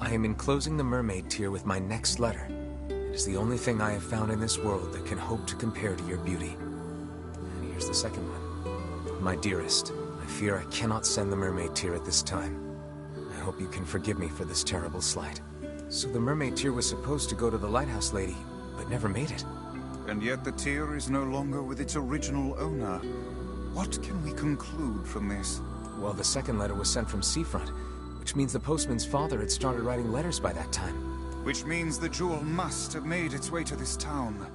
I am enclosing the Mermaid Tear with my next letter. It is the only thing I have found in this world that can hope to compare to your beauty. And here's the second one. My dearest, I fear I cannot send the mermaid tear at this time. I hope you can forgive me for this terrible slight. So the mermaid tear was supposed to go to the lighthouse lady, but never made it. And yet the tear is no longer with its original owner. What can we conclude from this? Well, the second letter was sent from Seafront, which means the postman's father had started writing letters by that time. Which means the jewel must have made its way to this town.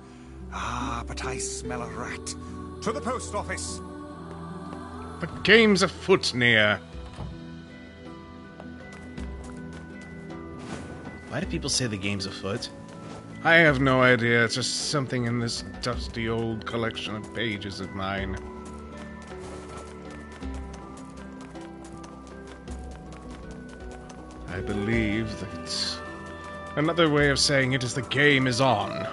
Ah, but I smell a rat. To the post office! The game's afoot, NieR. Why do people say the game's afoot? I have no idea. It's just something in this dusty old collection of pages of mine. I believe that another way of saying it is the game is on.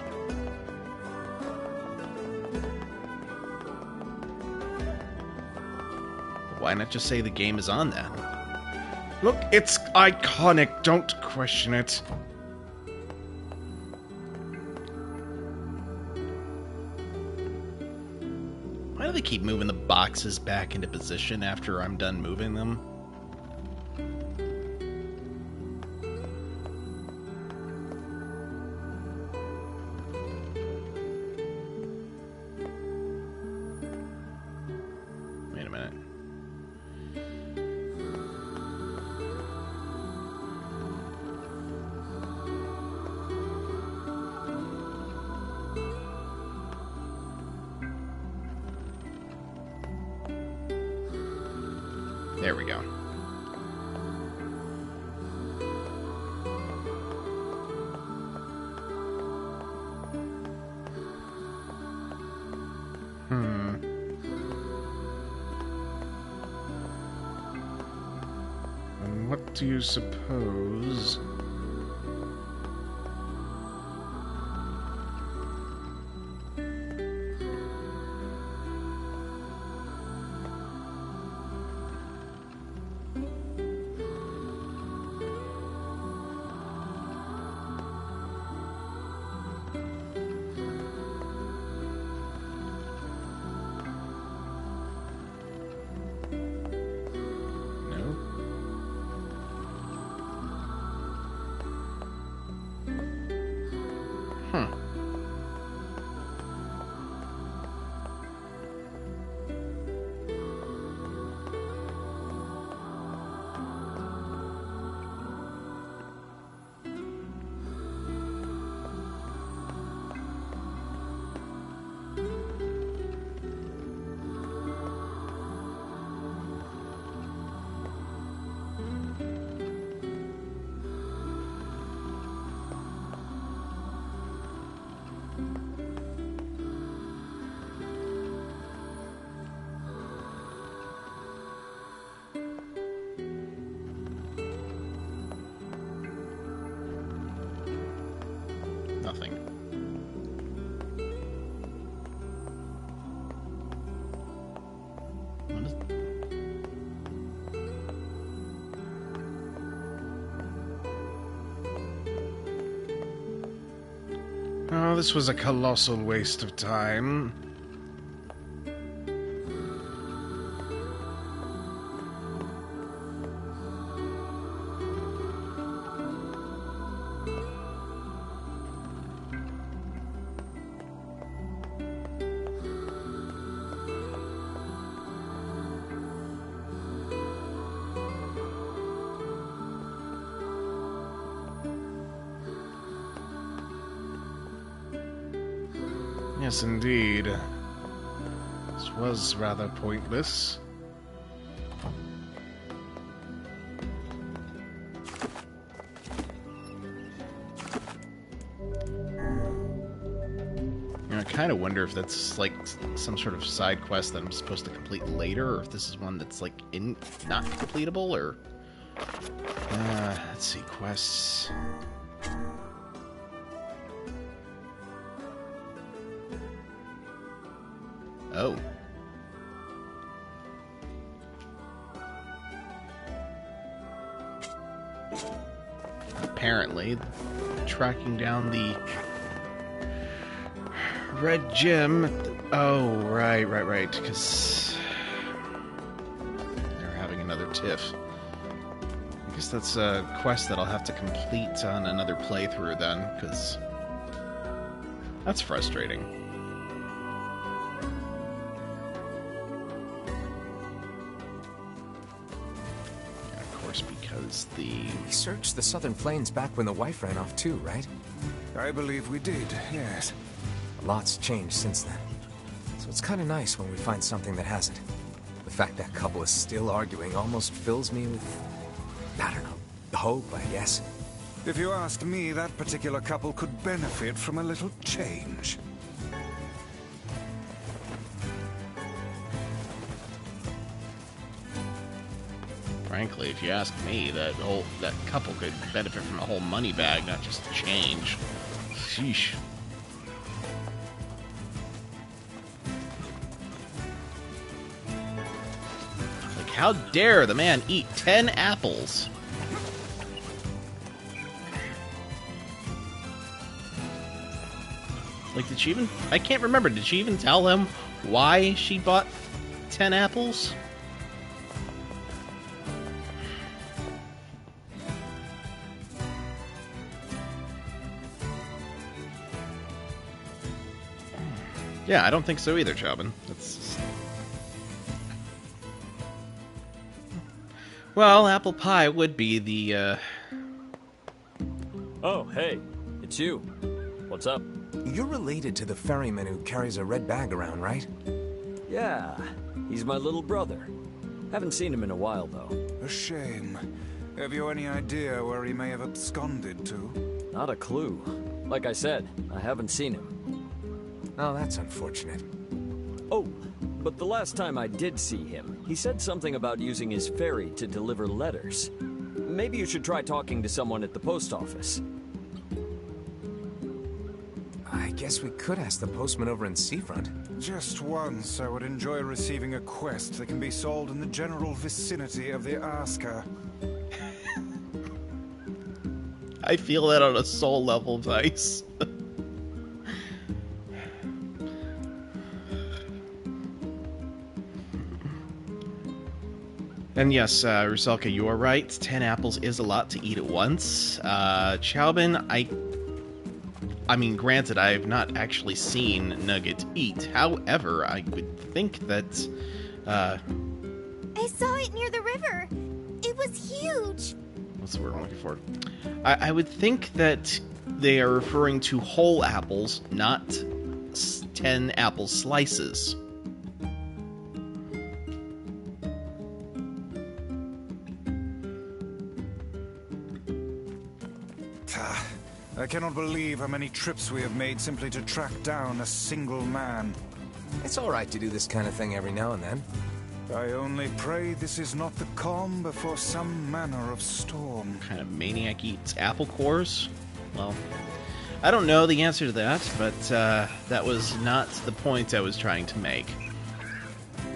Why not just say the game is on then? Look, it's iconic. Don't question it. Why do they keep moving the boxes back into position after I'm done moving them? Wait a minute. There we go. And what do you suppose? Nothing. What is... Oh, this was a colossal waste of time. Yes, indeed. This was rather pointless. I kind of wonder if that's like some sort of side quest that I'm supposed to complete later, or if this is one that's like not completable, or let's see, quests. Oh. Apparently, tracking down the red gem. Oh, right, because Tiff. I guess that's a quest that I'll have to complete on another playthrough then, because that's frustrating. Yeah, of course, because We searched the southern plains back when the wife ran off too, right? I believe we did, yes. A lot's changed since then. So it's kind of nice when we find something that hasn't. The fact that couple is still arguing almost fills me with, I don't know, hope, I guess. If you ask me, that particular couple could benefit from a little change. Frankly, if you ask me, that couple could benefit from a whole money bag, not just change. Sheesh. Like, how dare the man eat 10 apples? Like, did she even... I can't remember. Did she even tell him why she bought 10 apples? Yeah, I don't think so either, Chauvin. That's... Well, apple pie would be the, Oh, hey. It's you. What's up? You're related to the ferryman who carries a red bag around, right? Yeah, he's my little brother. Haven't seen him in a while, though. A shame. Have you any idea where he may have absconded to? Not a clue. Like I said, I haven't seen him. Oh, that's unfortunate. Oh, but the last time I did see him, he said something about using his ferry to deliver letters. Maybe you should try talking to someone at the post office. I guess we could ask the postman over in Seafront. Just once, I would enjoy receiving a quest that can be solved in the general vicinity of the Asker. I feel that on a soul level, Vice. And yes, Rusalka, you are right. 10 apples is a lot to eat at once. Chauvin, I mean, granted, I have not actually seen Nugget eat. However, I would think that, I saw it near the river. It was huge. What's the word I'm looking for? I would think that they are referring to whole apples, not 10 apple slices. I cannot believe how many trips we have made simply to track down a single man. It's all right to do this kind of thing every now and then. I only pray this is not the calm before some manner of storm. What kind of maniac eats apple cores? Well, I don't know the answer to that, but that was not the point I was trying to make.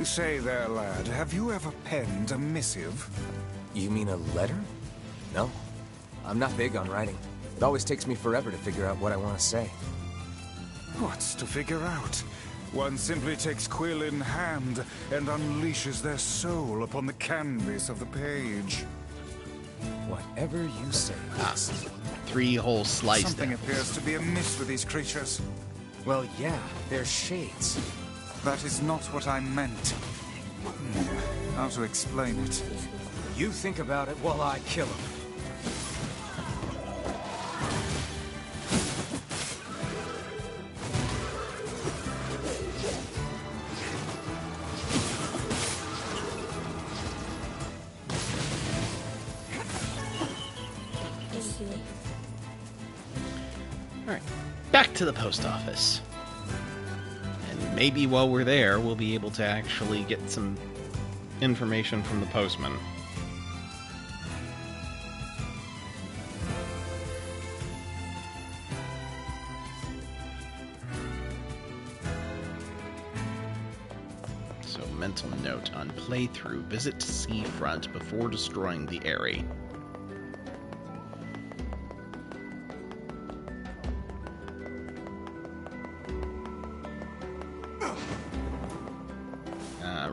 Say there, lad, have you ever penned a missive? You mean a letter? No. I'm not big on writing. It always takes me forever to figure out what I want to say. What's to figure out? One simply takes quill in hand and unleashes their soul upon the canvas of the page. Whatever you say. Ah, 3 whole slices. Something appears to be amiss with these creatures. Well, yeah, they're shades. That is not what I meant. How to explain it? You think about it while I kill him. Alright, back to the post office. And maybe while we're there, we'll be able to actually get some information from the postman. So, mental note on playthrough, visit Seafront before destroying the area.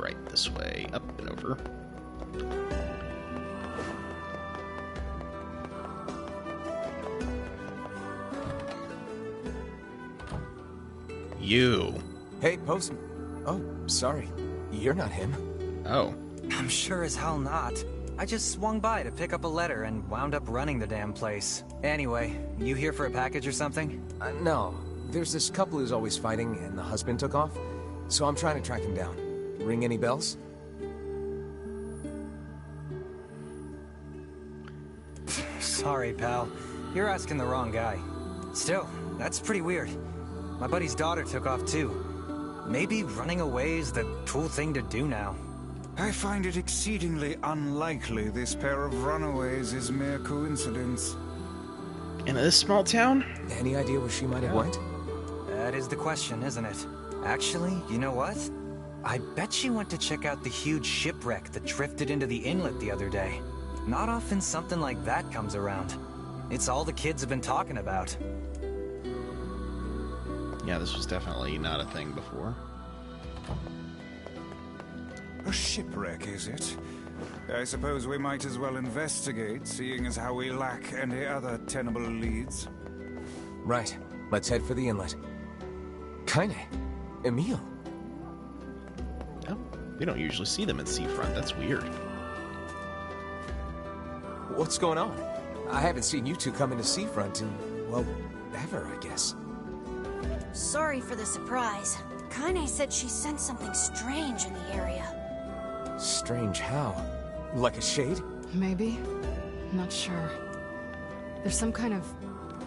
Right, this way, up and over. you. Hey, Postman. Oh, sorry. You're not him. Oh. I'm sure as hell not. I just swung by to pick up a letter and wound up running the damn place. Anyway, you here for a package or something? No. There's this couple who's always fighting, and the husband took off. So I'm trying to track him down. Ring any bells? Sorry, pal. You're asking the wrong guy. Still, that's pretty weird. My buddy's daughter took off too. Maybe running away is the cool thing to do now. I find it exceedingly unlikely this pair of runaways is mere coincidence. In this small town? Any idea where she might have went? That is the question, isn't it? Actually, you know what? I bet she went to check out the huge shipwreck that drifted into the inlet the other day. Not often something like that comes around. It's all the kids have been talking about. Yeah, this was definitely not a thing before. A shipwreck, is it? I suppose we might as well investigate, seeing as how we lack any other tenable leads. Right. Let's head for the inlet. Kaine. Emil. Oh, we don't usually see them at seafront. That's weird. What's going on? I haven't seen you two come into seafront in, well, ever, I guess. Sorry for the surprise. Kaine said she sensed something strange in the area. Strange how? Like a shade? Maybe. Not sure. There's some kind of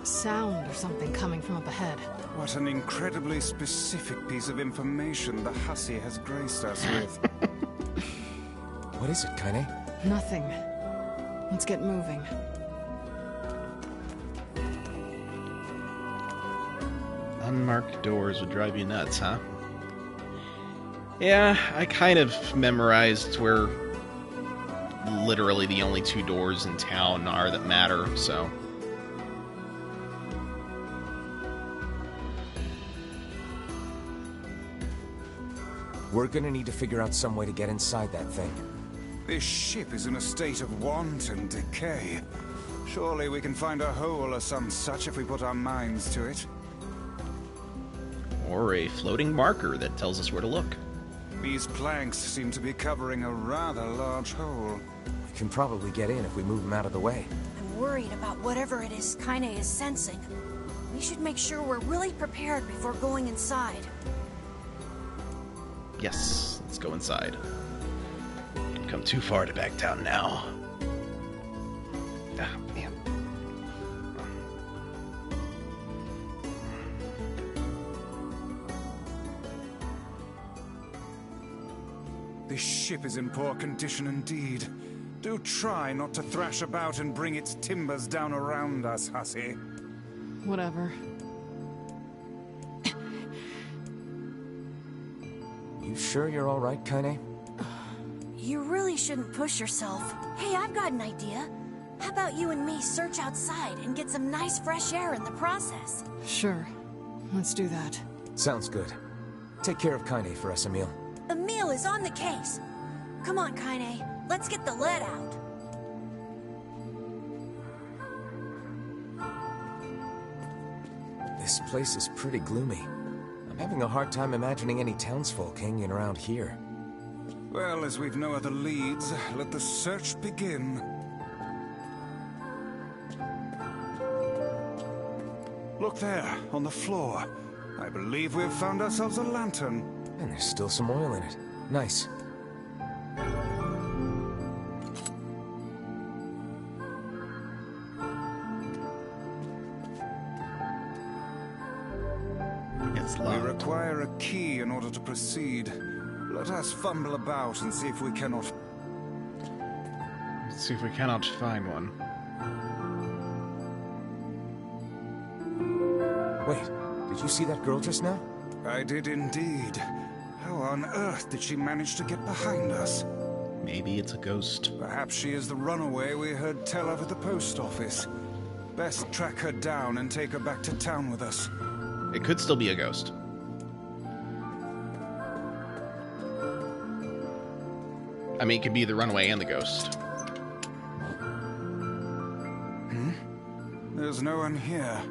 sound or something coming from up ahead. What an incredibly specific piece of information the hussy has graced us with. What is it, Kaine? Nothing. Let's get moving. Unmarked doors would drive you nuts, huh? Yeah, I kind of memorized where literally the only two doors in town are that matter, so... We're gonna need to figure out some way to get inside that thing. This ship is in a state of wanton decay. Surely we can find a hole or some such if we put our minds to it. Or a floating marker that tells us where to look. These planks seem to be covering a rather large hole. We can probably get in if we move them out of the way. I'm worried about whatever it is Kaine is sensing. We should make sure we're really prepared before going inside. Yes, let's go inside. We've come too far to back down now. Ah, man. This ship is in poor condition indeed. Do try not to thrash about and bring its timbers down around us, hussy. Whatever. You sure you're all right, Kaine? You really shouldn't push yourself. Hey, I've got an idea. How about you and me search outside and get some nice fresh air in the process? Sure. Let's do that. Sounds good. Take care of Kaine for us, Emil. Emil is on the case. Come on, Kaine. Let's get the lead out. This place is pretty gloomy. I'm having a hard time imagining any townsfolk hanging around here. Well, as we've no other leads, let the search begin. Look there, on the floor. I believe we've found ourselves a lantern. And there's still some oil in it. Nice. We require a key in order to proceed. Let us fumble about and see if we cannot... Let's see if we cannot find one. Wait, did you see that girl just now? I did indeed. How on earth did she manage to get behind us? Maybe it's a ghost. Perhaps she is the runaway we heard tell of at the post office. Best track her down and take her back to town with us. It could still be a ghost. I mean, it could be the runaway and the ghost. There's no one here.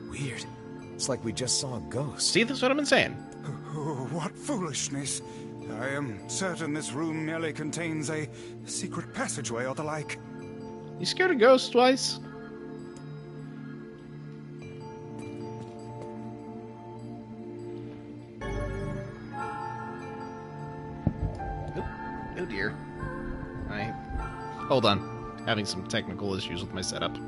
Weird. It's like we just saw a ghost. See, that's what I've been saying. Oh, what foolishness. I am certain this room merely contains a secret passageway or the like. You scared of ghosts twice? Oh dear. Hold on. Having some technical issues with my setup.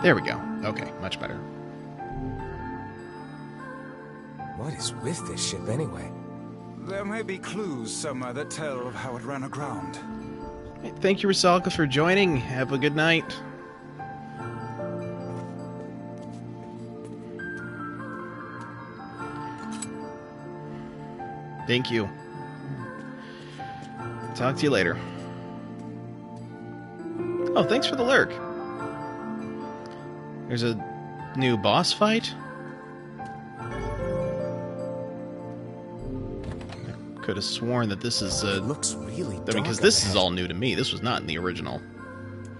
There we go. Okay, much better. What is with this ship anyway? There may be clues somewhere that tell of how it ran aground. Thank you, Rusalka, for joining. Have a good night. Thank you. Talk to you later. Oh, thanks for the lurk. There's a new boss fight? I could have sworn that this is It looks really dark because this ahead. is all new to me. This was not in the original.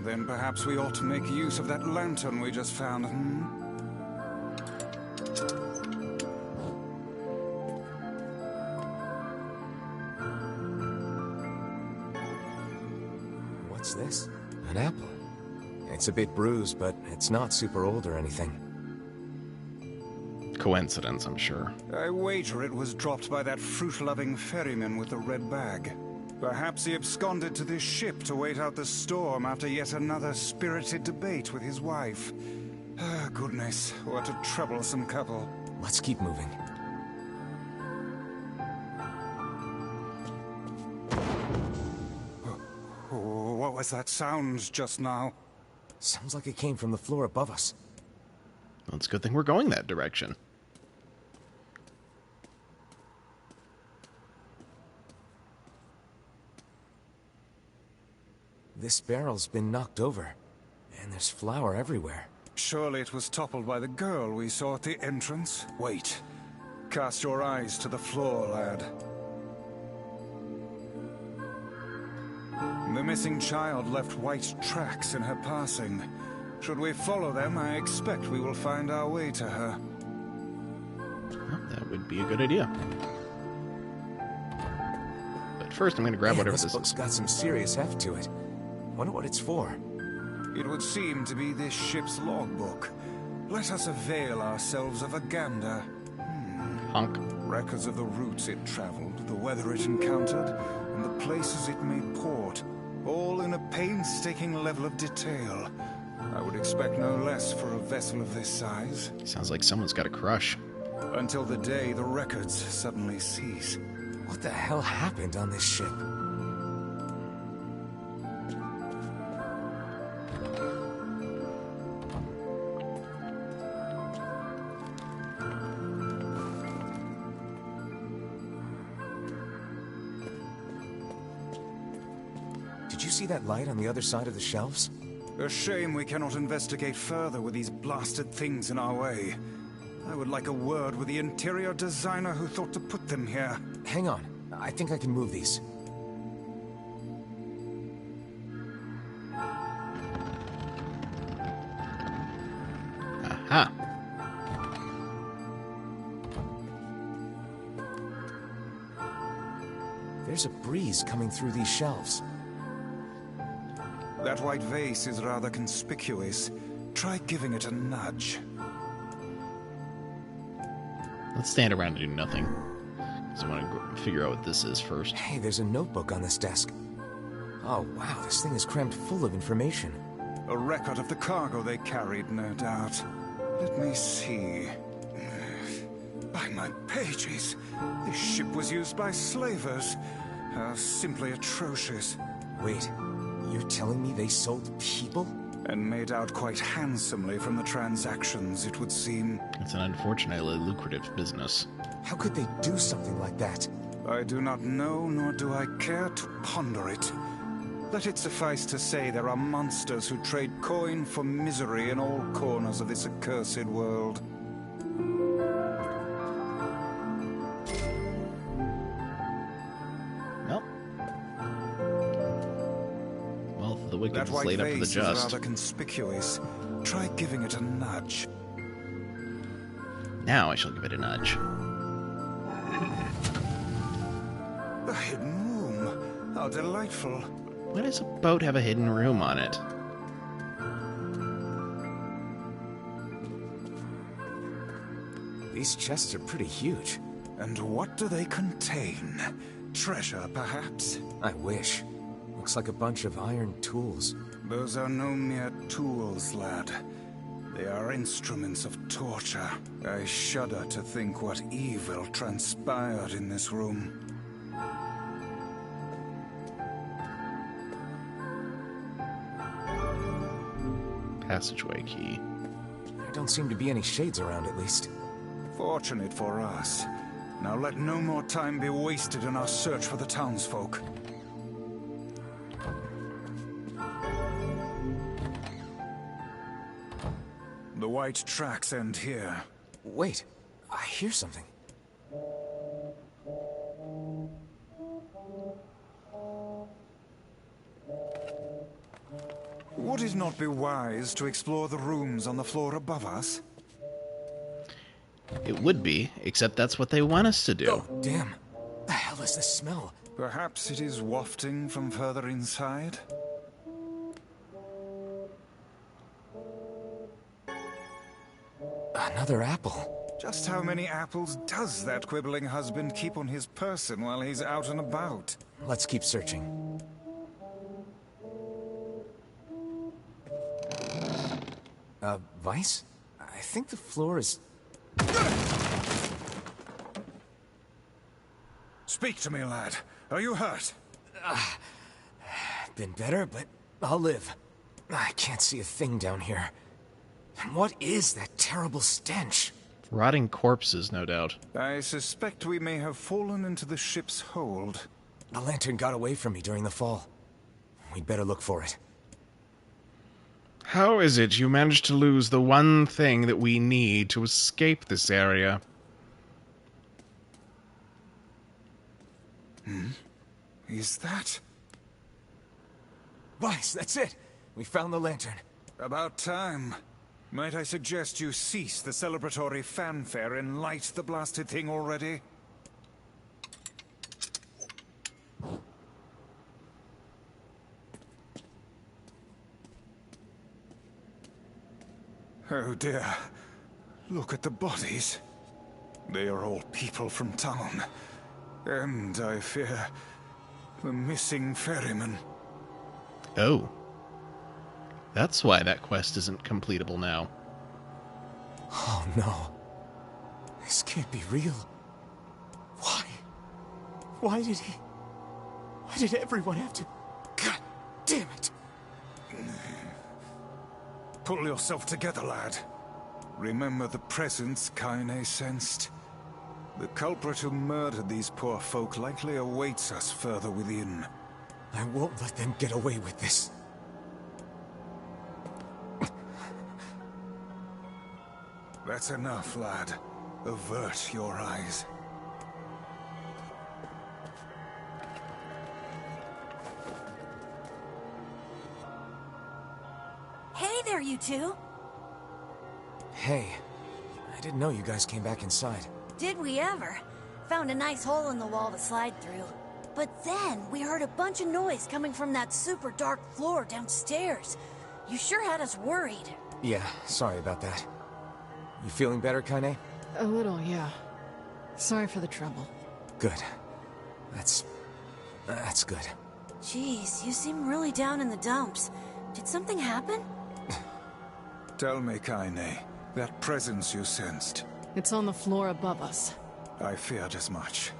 Then perhaps we ought to make use of that lantern we just found, What's this? An apple. It's a bit bruised, but it's not super old or anything. Coincidence, I'm sure. I wager it was dropped by that fruit-loving ferryman with the red bag. Perhaps he absconded to this ship to wait out the storm after yet another spirited debate with his wife. Ah, goodness, what a troublesome couple. Let's keep moving. Oh, what was that sound just now? Sounds like it came from the floor above us. Well, it's a good thing we're going that direction. This barrel's been knocked over, and there's flour everywhere. Surely it was toppled by the girl we saw at the entrance. Wait. Cast your eyes to the floor, lad. The missing child left white tracks in her passing. Should we follow them, I expect we will find our way to her. Well, that would be a good idea. But first, I'm going to grab whatever this book's is. got some serious heft to it. Wonder what it's for. It would seem to be this ship's logbook. Let us avail ourselves of a gander. Honk. Records of the routes it traveled, the weather it encountered, and the places it made port. All in a painstaking level of detail. I would expect no less for a vessel of this size. Sounds like someone's got a crush. Until the day the records suddenly cease. What the hell happened on this ship? Did you see that light on the other side of the shelves? A shame we cannot investigate further with these blasted things in our way. I would like a word with the interior designer who thought to put them here. Hang on. I think I can move these. Aha. There's a breeze coming through these shelves. That white vase is rather conspicuous. Try giving it a nudge. Let's stand around and do nothing. Because I want to figure out what this is first. Hey, there's a notebook on this desk. Oh, wow, this thing is crammed full of information. A record of the cargo they carried, no doubt. Let me see. By my pages, this ship was used by slavers. How simply atrocious. Wait, you're telling me they sold people? and made out quite handsomely from the transactions, it would seem. It's an unfortunately lucrative business. How could they do something like that? I do not know, nor do I care to ponder it. Let it suffice to say there are monsters who trade coin for misery in all corners of this accursed world. Well. Well, the wicked That is white laid up for the vase is just. rather conspicuous. Try giving it a nudge. Now I shall give it a nudge. A hidden room. How delightful. Why does a boat have a hidden room on it? These chests are pretty huge. And what do they contain? Treasure, perhaps? I wish. Looks like a bunch of iron tools. Those are no mere tools, lad. They are instruments of torture. I shudder to think what evil transpired in this room. Passageway key. There don't seem to be any shades around, at least. Fortunate for us. Now let no more time be wasted in our search for the townsfolk. The white tracks end here. Wait, I hear something. Would it not be wise to explore the rooms on the floor above us? It would be, except that's what they want us to do. Oh, damn. The hell is this smell? Perhaps it is wafting from further inside? Another apple. Just how many apples does that quibbling husband keep on his person while he's out and about? Let's keep searching. Vice? I think the floor is... Speak to me, lad. Are you hurt? Been better, but I'll live. I can't see a thing down here. And what is that terrible stench? Rotting corpses, no doubt. I suspect we may have fallen into the ship's hold. The lantern got away from me during the fall. We'd better look for it. How is it you managed to lose the one thing that we need to escape this area? Is that? Vice, that's it! We found the lantern. About time. Might I suggest you cease the celebratory fanfare and light the blasted thing already? Oh dear. Look at the bodies. They are all people from town. And, I fear, the missing ferryman. Oh. That's why that quest isn't completable now. Oh no. This can't be real. Why? Why did everyone have to... God damn it! Pull yourself together, lad. Remember the presence Kaine sensed. The culprit who murdered these poor folk likely awaits us further within. I won't let them get away with this. That's enough, lad. Avert your eyes. Hey there, you two. Hey, I didn't know you guys came back inside. Did we ever? Found a nice hole in the wall to slide through. But then we heard a bunch of noise coming from that super dark floor downstairs. You sure had us worried. Yeah, sorry about that. You feeling better, Kaine? A little, yeah. Sorry for the trouble. Good. That's good. Jeez, you seem really down in the dumps. Did something happen? Tell me, Kaine, that presence you sensed. It's on the floor above us. I feared as much.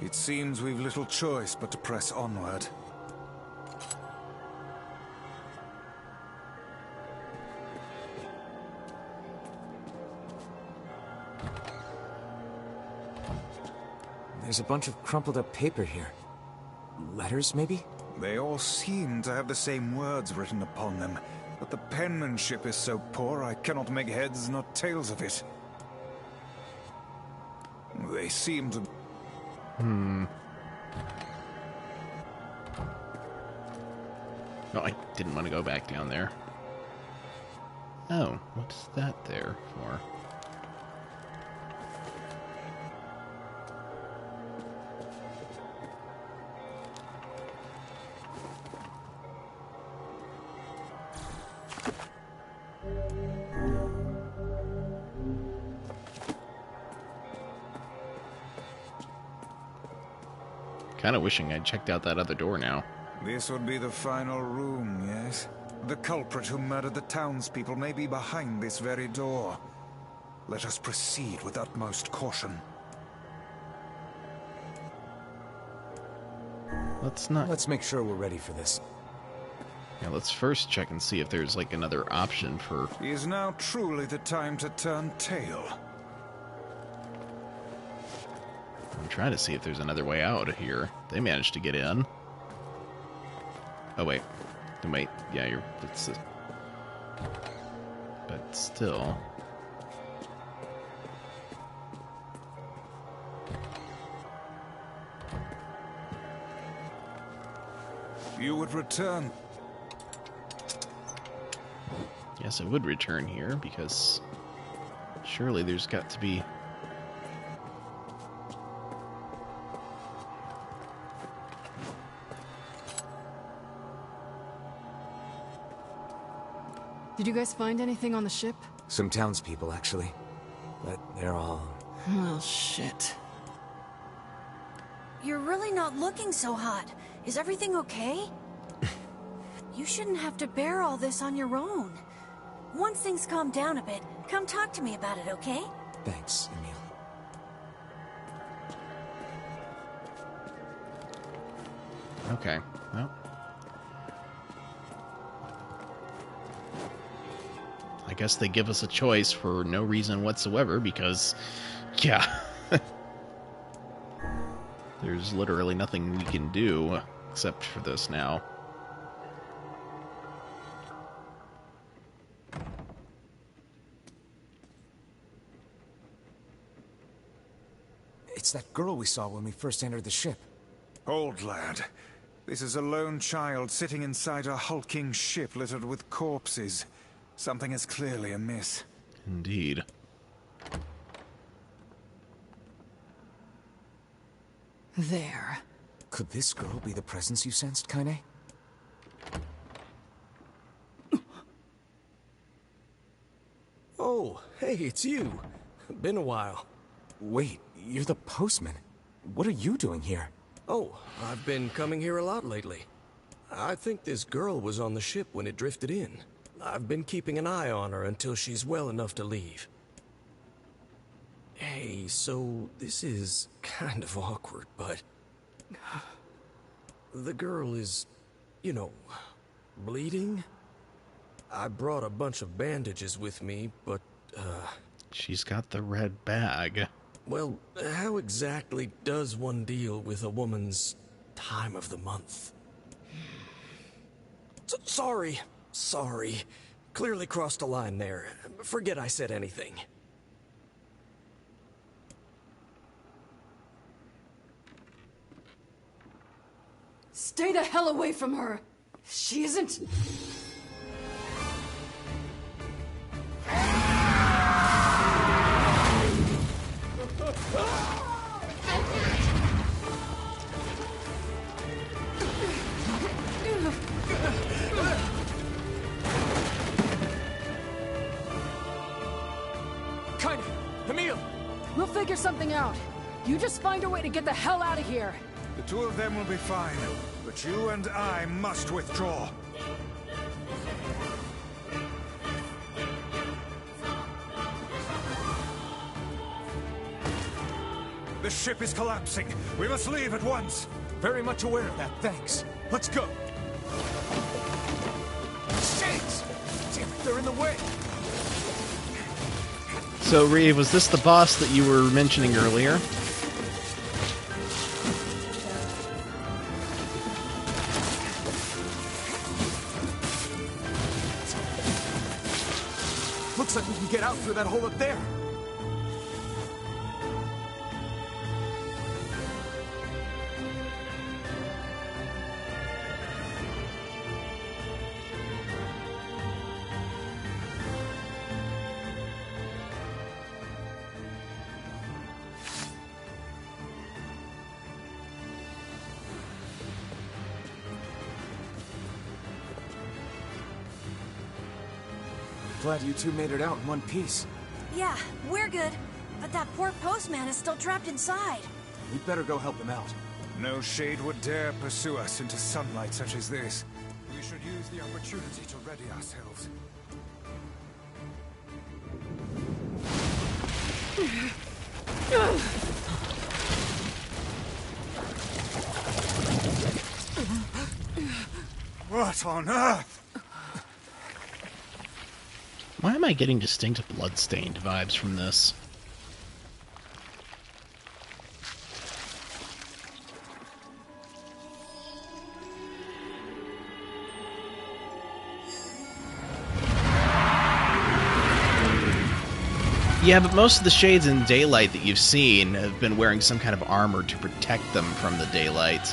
It seems we've little choice but to press onward. There's a bunch of crumpled up paper here. Letters, maybe? They all seem to have the same words written upon them, but the penmanship is so poor I cannot make heads nor tails of it. They seem to... No, I didn't want to go back down there. Oh, what's that there for? Kind of wishing I'd checked out that other door now. This would be the final room, yes? The culprit who murdered the townspeople may be behind this very door. Let us proceed with utmost caution. Let's make sure we're ready for this. Yeah, let's first check and see if there's like another option for... Is now truly the time to turn tail? I'm trying to see if there's another way out of here. They managed to get in. Oh, wait. Wait. Yeah, you're... It's a... But still... You would return. Yes, I would return here, because... Surely there's got to be... Did you guys find anything on the ship? Some townspeople, actually. But they're all... Well, shit. You're really not looking so hot. Is everything okay? You shouldn't have to bear all this on your own. Once things calm down a bit, come talk to me about it, okay? Thanks, Emil. Okay, well... I guess they give us a choice for no reason whatsoever, because... Yeah. There's literally nothing we can do except for this now. It's that girl we saw when we first entered the ship. Old lad, this is a lone child sitting inside a hulking ship littered with corpses. Something is clearly amiss. Indeed. There. Could this girl be the presence you sensed, Kaine? Oh, hey, it's you. Been a while. Wait, you're the postman. What are you doing here? Oh, I've been coming here a lot lately. I think this girl was on the ship when it drifted in. I've been keeping an eye on her until she's well enough to leave. Hey, so this is kind of awkward, but... The girl is, you know, bleeding? I brought a bunch of bandages with me, but, She's got the red bag. Well, how exactly does one deal with a woman's time of the month? Sorry. Clearly crossed a line there. Forget I said anything. Stay the hell away from her! She isn't... Kaine! Emil! We'll figure something out. You just find a way to get the hell out of here. The two of them will be fine, but you and I must withdraw. The ship is collapsing. We must leave at once. Very much aware of that, thanks. Let's go. Shakes! Damn it, they're in the way. So, Reeve, was this the boss that you were mentioning earlier? Looks like we can get out through that hole up there. Glad you two made it out in one piece. Yeah, we're good. But that poor postman is still trapped inside. We'd better go help him out. No shade would dare pursue us into sunlight such as this. We should use the opportunity to ready ourselves. What on earth? Why am I getting distinct bloodstained vibes from this? Yeah, but most of the shades in daylight that you've seen have been wearing some kind of armor to protect them from the daylight.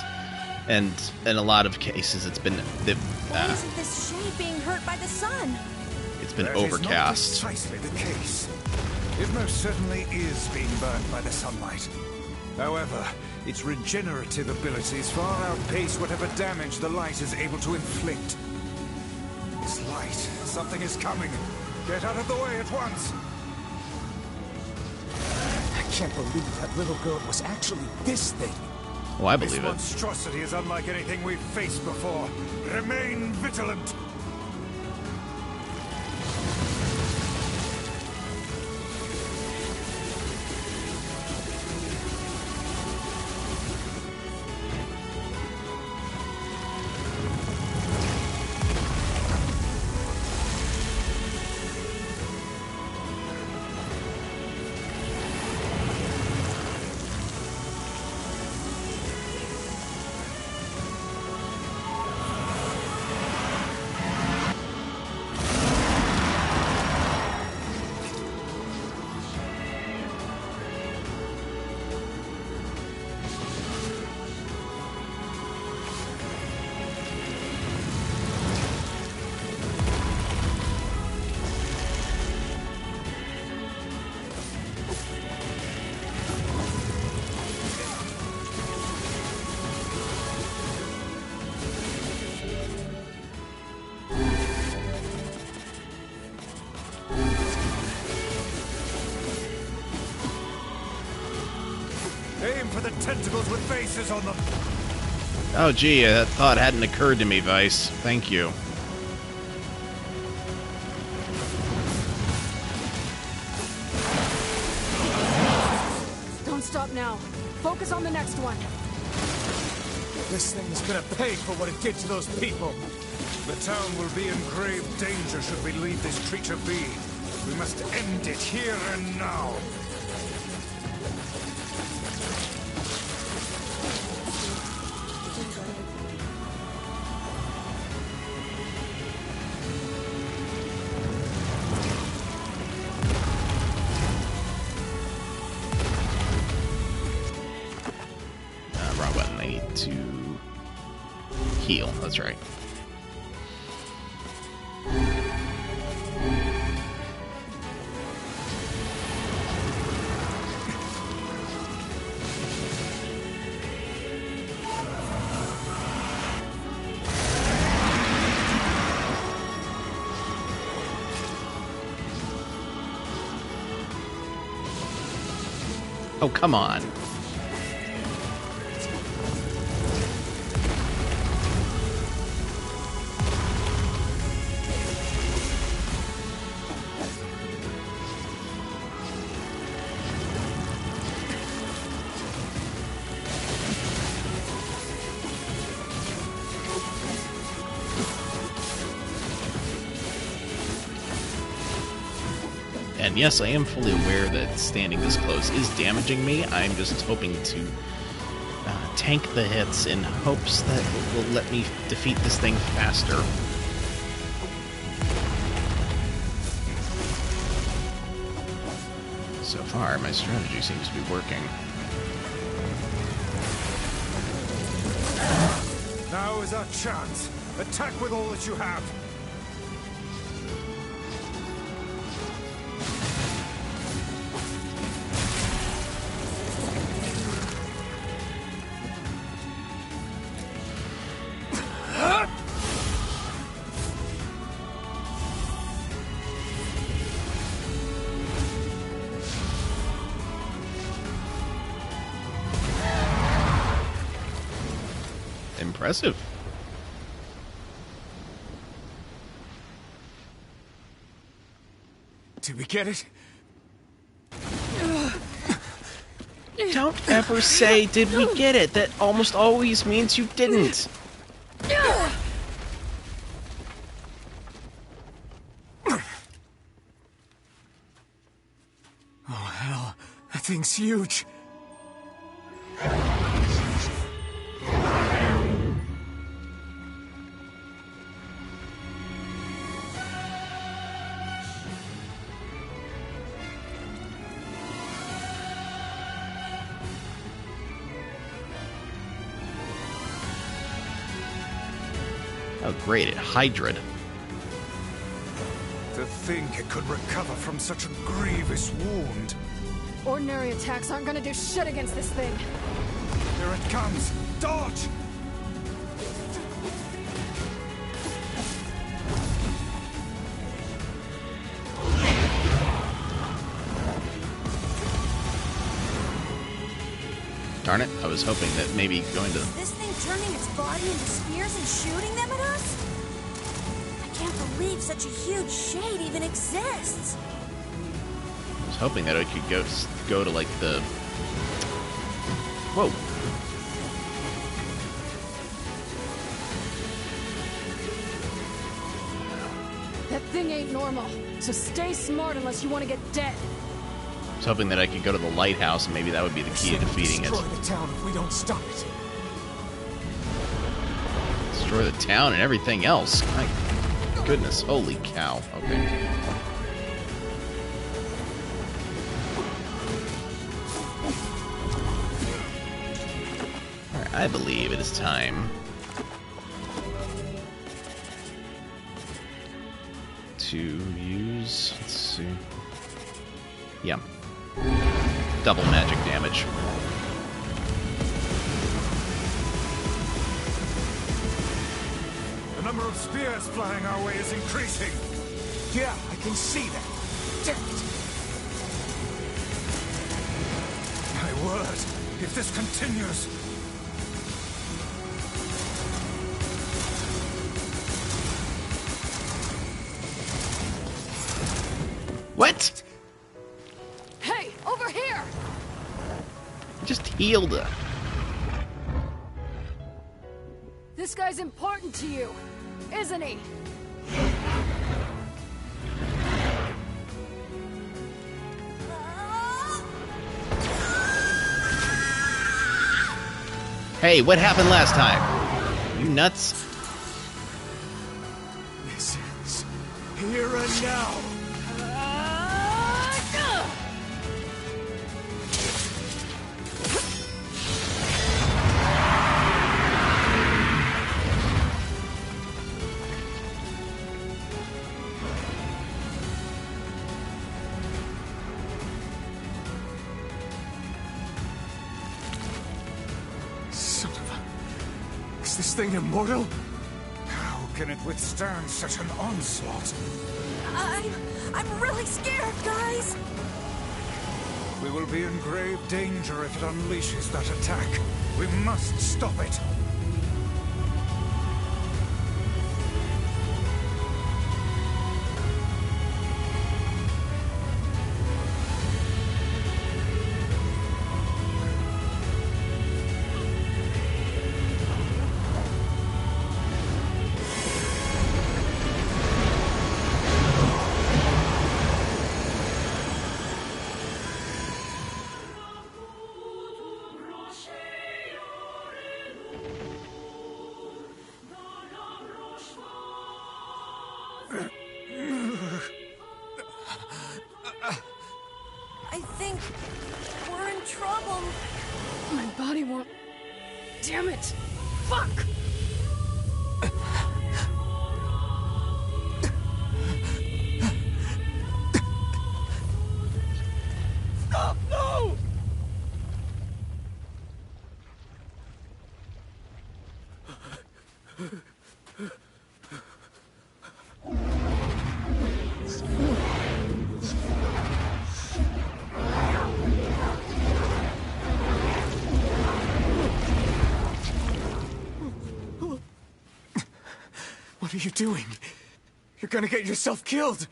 And in a lot of cases, it's been... Why isn't this shade being hurt by the sun? It's been That overcast. is not precisely the case. It most certainly is being burned by the sunlight. However, its regenerative abilities far outpace whatever damage the light is able to inflict. This light, something is coming. Get out of the way at once. I can't believe that little girl was actually this thing. Oh, I believe This it. monstrosity is unlike anything we've faced before. Remain vigilant. Aim for the tentacles with faces on them. Oh, gee, that thought hadn't occurred to me, Vice. Thank you. Don't stop now. Focus on the next one. This thing is gonna pay for what it did to those people. The town will be in grave danger should we leave this creature be. We must end it here and now. Wrong button. I need to heal. That's right. Oh, come on. And yes, I am fully aware that standing this close is damaging me. I'm just hoping to tank the hits in hopes that it will let me defeat this thing faster. So far, my strategy seems to be working. Now is our chance. Attack with all that you have. Impressive. Did we get it? Don't ever say, did we get it? That almost always means you didn't. Oh, hell. That thing's huge. Oh, great, it hydrated. To think it could recover from such a grievous wound. Ordinary attacks aren't gonna do shit against this thing. Here it comes! Dodge! Darn it, I was hoping that maybe going to... Is this thing turning its body into spears and shooting them at us? I can't believe such a huge shade even exists. I was hoping that I could go to like the... Whoa. That thing ain't normal, so stay smart unless you want to get dead. I was hoping that I could go to the lighthouse and maybe that would be the key to defeating it. Destroy the town if we don't stop it. Destroy the town and everything else. My goodness, holy cow. Okay. Alright, I believe it is time to use... Let's see. Yeah. Double magic damage. The number of spears flying our way is increasing. Yeah, I can see that. Damn it. My word, if this continues... What? Hey, over here! Just healed her. This guy's important to you, isn't he? Hey, what happened last time? You nuts? This is here and now. Is this thing immortal? How can it withstand such an onslaught? I'm really scared, guys. We will be in grave danger if it unleashes that attack. We must stop it. I think we're in trouble. My body won't... Damn it! Fuck! Stop! No! What are you doing? You're gonna get yourself killed!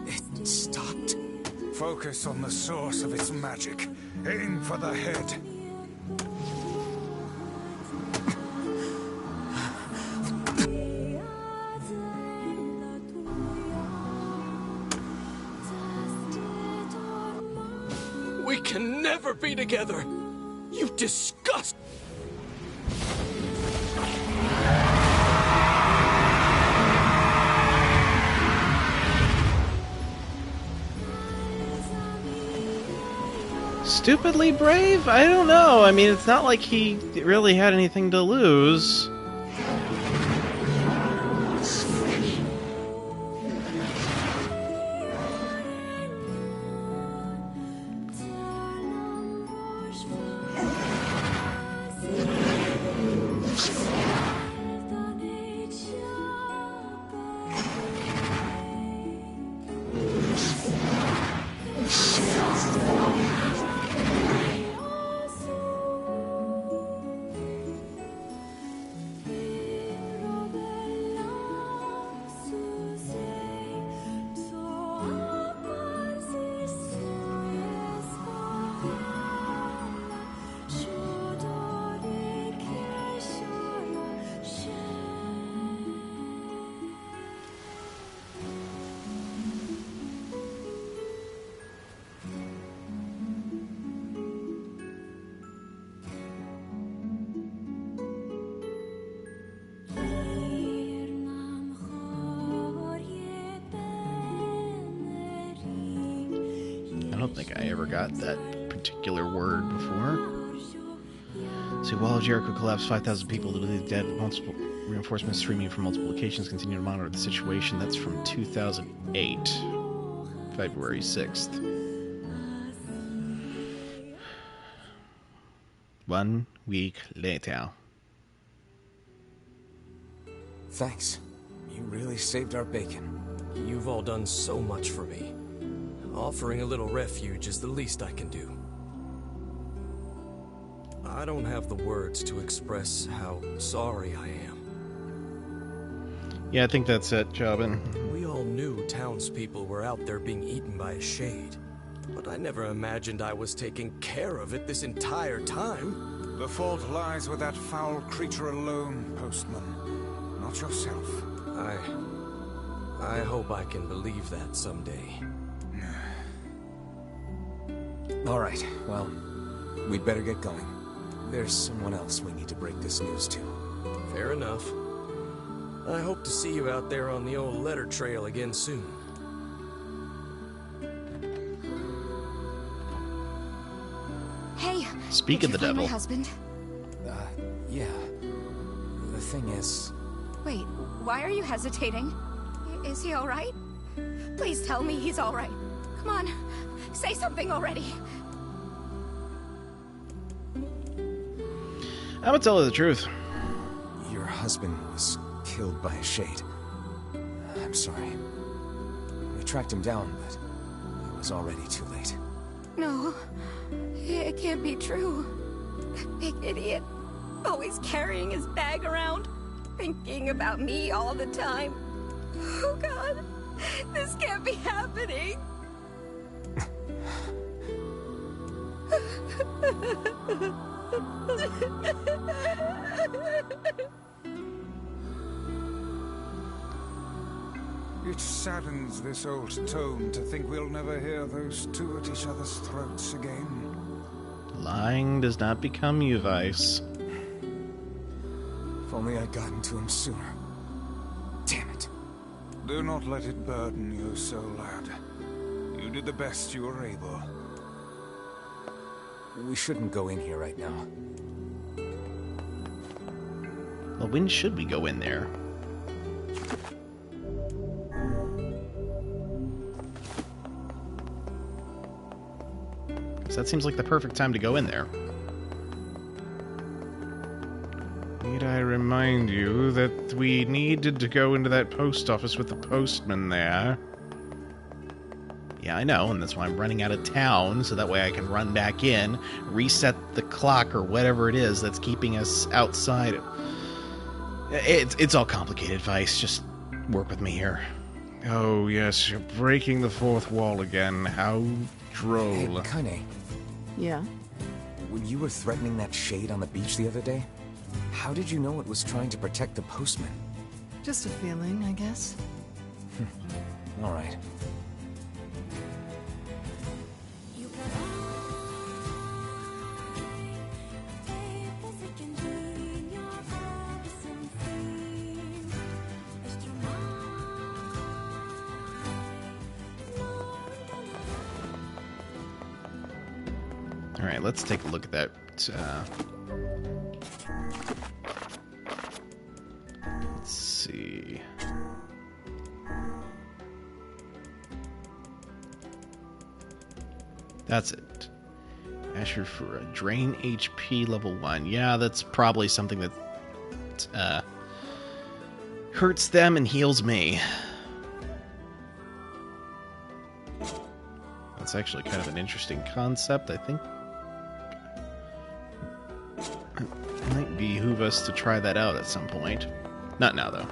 It stopped. Focus on the source of its magic. Aim for the head. We can never be together! You disgust! Stupidly brave? I don't know. I mean, it's not like he really had anything to lose. I don't think I ever got that particular word before. See, Wall of Jericho collapsed, 5,000 people literally dead, multiple reinforcements streaming from multiple locations, continue to monitor the situation. That's from 2008, February 6th. 1 week later. Thanks. You really saved our bacon. You've all done so much for me. Offering a little refuge is the least I can do. I don't have the words to express how sorry I am. Yeah, I think that's it, Jobin. We all knew townspeople were out there being eaten by a shade, but I never imagined I was taking care of it this entire time. The fault lies with that foul creature alone, Postman. Not yourself. I hope I can believe that someday. All right, well, we'd better get going. There's someone else we need to break this news to. Fair enough. I hope to see you out there on the old letter trail again soon. Hey, speak of the devil. My husband? Yeah. The thing is... Wait, why are you hesitating? Is he all right? Please tell me he's all right. Come on, say something already. I'm gonna tell her the truth. Your husband was killed by a shade. I'm sorry. We tracked him down, but it was already too late. No, it can't be true. That big idiot, always carrying his bag around, thinking about me all the time. Oh God, this can't be happening. It saddens this old tome to think we'll never hear those two at each other's throats again. Lying does not become you, Vice. If only I'd gotten to him sooner. Damn it. Do not let it burden you so, lad. You did the best you were able. We shouldn't go in here right now. Well, when should we go in there? That seems like the perfect time to go in there. Need I remind you that we needed to go into that post office with the postman there? Yeah, I know, and that's why I'm running out of town, so that way I can run back in, reset the clock or whatever it is that's keeping us outside. It's all complicated, Vice. Just work with me here. Oh, yes, you're breaking the fourth wall again. How droll. Hey, Kaine. Yeah? When you were threatening that shade on the beach the other day, how did you know it was trying to protect the postman? Just a feeling, I guess. All right. Alright, let's take a look at that. Let's see. That's it. Asher for a drain HP level 1. Yeah, that's probably something that hurts them and heals me. That's actually kind of an interesting concept, I think. It might behoove us to try that out at some point. Not now, though.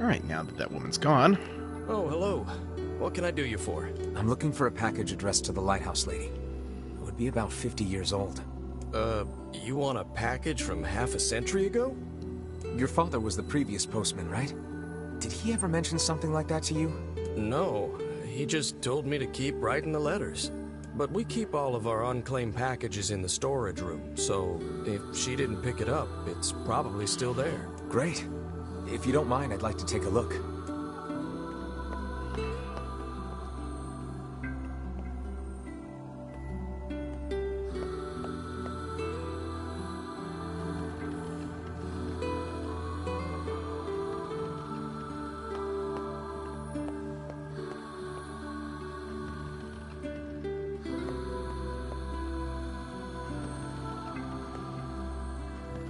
Alright, now that that woman's gone. Oh, hello. What can I do you for? I'm looking for a package addressed to the lighthouse lady. It would be about 50 years old. You want a package from half a century ago? Your father was the previous postman, right? Did he ever mention something like that to you? No, he just told me to keep writing the letters. But we keep all of our unclaimed packages in the storage room, so if she didn't pick it up, it's probably still there. Great. If you don't mind, I'd like to take a look.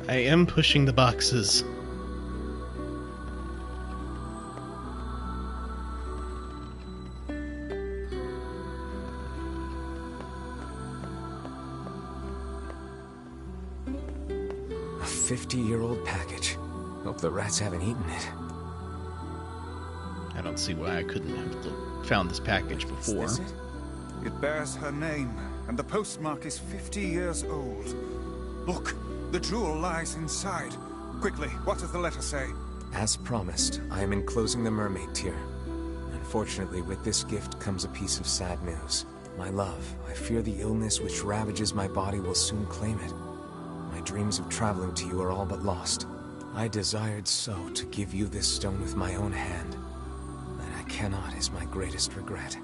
I am pushing the boxes. A 50-year-old package. Hope the rats haven't eaten it. I don't see why I couldn't have found this package before. Is this it? It bears her name, and the postmark is 50 years old. Look, the jewel lies inside. Quickly, what does the letter say? As promised, I am enclosing the mermaid tear. Unfortunately, with this gift comes a piece of sad news. My love, I fear the illness which ravages my body will soon claim it. My dreams of traveling to you are all but lost. I desired so to give you this stone with my own hand. That I cannot is my greatest regret.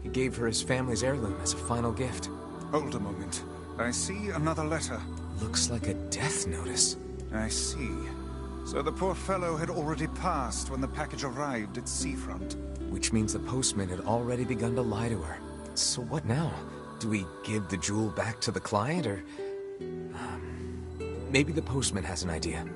He gave her his family's heirloom as a final gift. Hold a moment. I see another letter. Looks like a death notice. I see. So the poor fellow had already passed when the package arrived at seafront. Which means the postman had already begun to lie to her. So what now? Do we give the jewel back to the client, or... maybe the postman has an idea.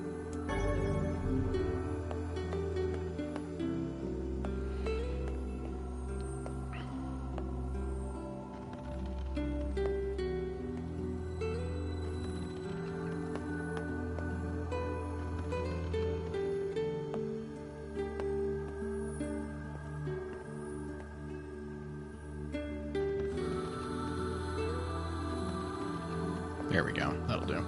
There we go. That'll do.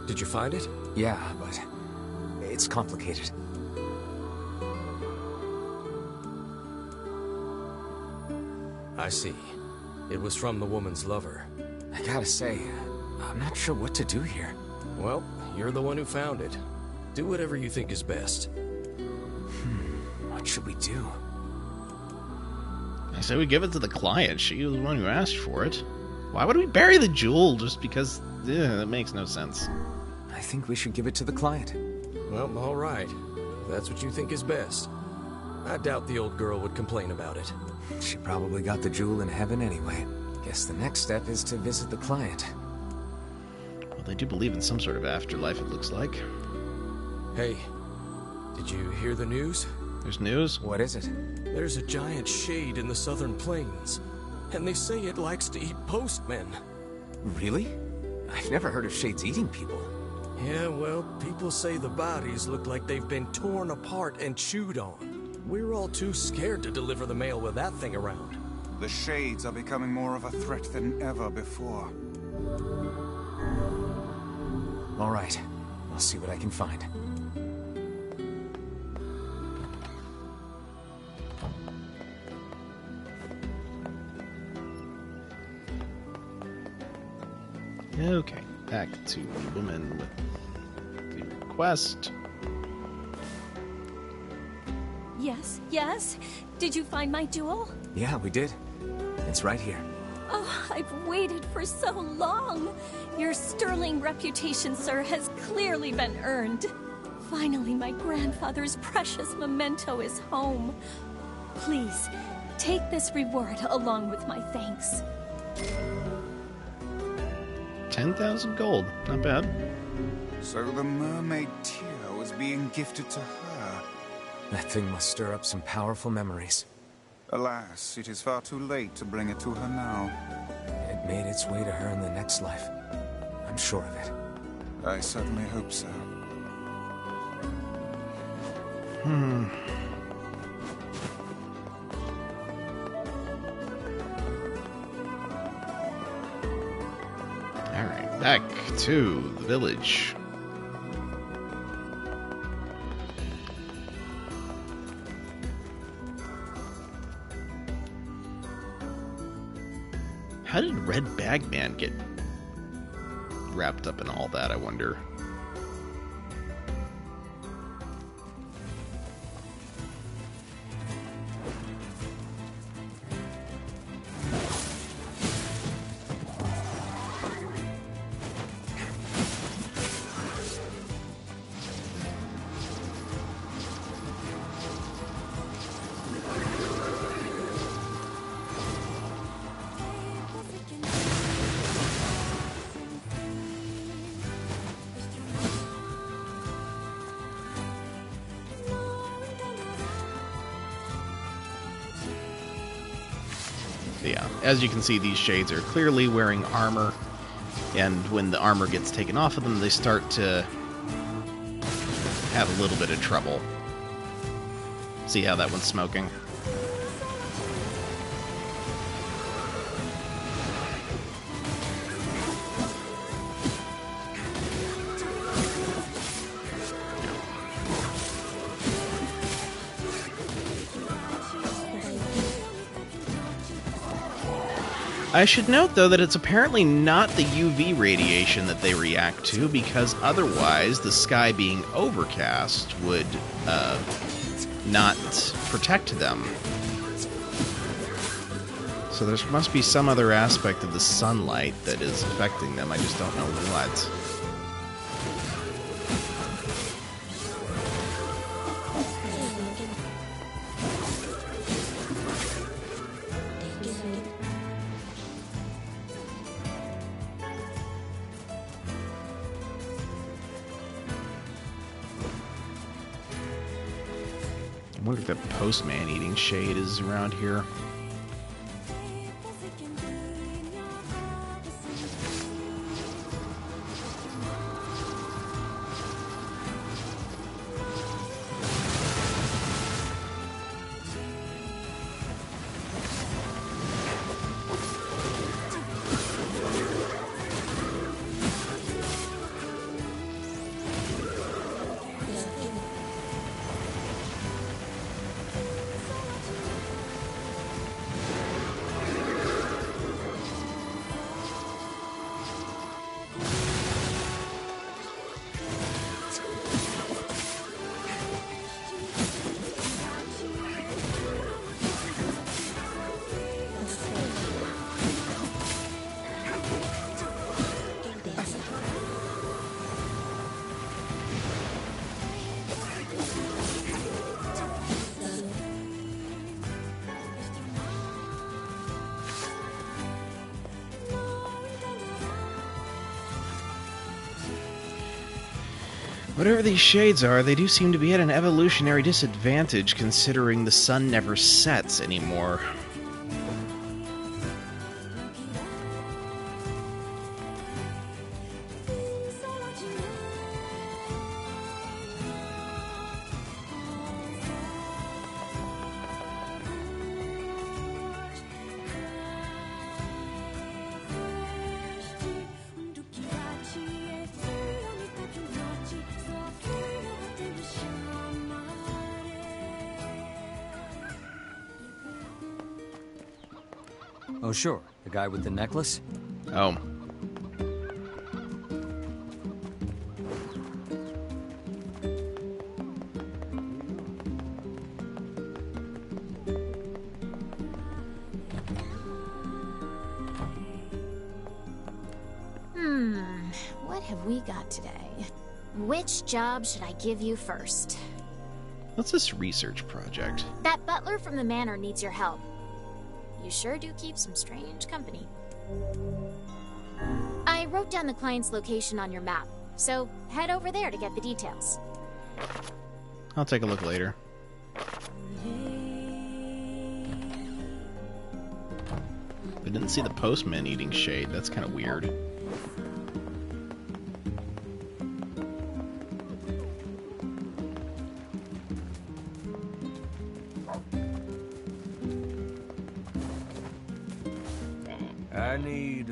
Did you find it? Yeah, but it's complicated. I see. It was from the woman's lover. I gotta say, I'm not sure what to do here. Well, you're the one who found it. Do whatever you think is best. What should we do? I say we give it to the client. She was the one who asked for it. Why would we bury the jewel just because? That makes no sense. I think we should give it to the client. Well, all right. If that's what you think is best. I doubt the old girl would complain about it. She probably got the jewel in heaven anyway. Guess the next step is to visit the client. Well, they do believe in some sort of afterlife, it looks like. Hey, did you hear the news? There's news? What is it? There's a giant shade in the southern plains, and they say it likes to eat postmen. Really? I've never heard of shades eating people. Yeah, well, people say the bodies look like they've been torn apart and chewed on. We're all too scared to deliver the mail with that thing around. The shades are becoming more of a threat than ever before. All right. I'll see what I can find. Okay, back to the woman with the request. Yes, yes? Did you find my jewel? Yeah, we did. It's right here. Oh, I've waited for so long. Your sterling reputation, sir, has clearly been earned. Finally, my grandfather's precious memento is home. Please, take this reward along with my thanks. 10,000 gold. Not bad. So the mermaid tear was being gifted to her. That thing must stir up some powerful memories. Alas, it is far too late to bring it to her now. It made its way to her in the next life. I'm sure of it. I certainly hope so. Alright, back to the village. How did Red Bag Man get wrapped up in all that, I wonder? Yeah, as you can see, these shades are clearly wearing armor, and when the armor gets taken off of them, they start to have a little bit of trouble. See how that one's smoking? I should note, though, that it's apparently not the UV radiation that they react to, because otherwise the sky being overcast would not protect them. So there must be some other aspect of the sunlight that is affecting them. I just don't know what. I wonder if the postman eating shade is around here. Whatever these shades are, they do seem to be at an evolutionary disadvantage considering the sun never sets anymore. Oh, sure. The guy with the necklace? Oh. What have we got today? Which job should I give you first? What's this research project? That butler from the manor needs your help. You sure do keep some strange company. I wrote down the client's location on your map, so head over there to get the details. I'll take a look later. I didn't see the postman eating shade. That's kind of weird. I need...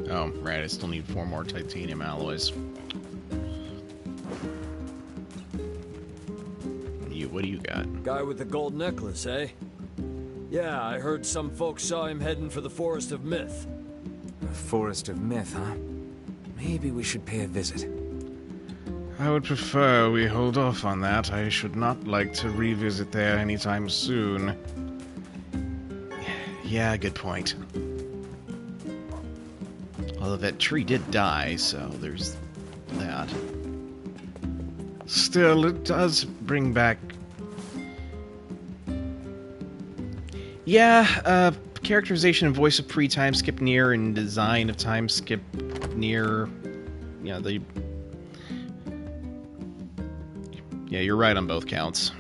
Oh, right. I still need 4 more titanium alloys. What do you got? Guy with the gold necklace, eh? Yeah, I heard some folks saw him heading for the Forest of Myth. The Forest of Myth, huh? Maybe we should pay a visit. I would prefer we hold off on that. I should not like to revisit there anytime soon. Yeah, good point. Although that tree did die, so there's that. Still, it does bring back... Yeah, characterization and voice of pre-time skip NieR and design of time skip NieR. Yeah, Yeah, you're right on both counts.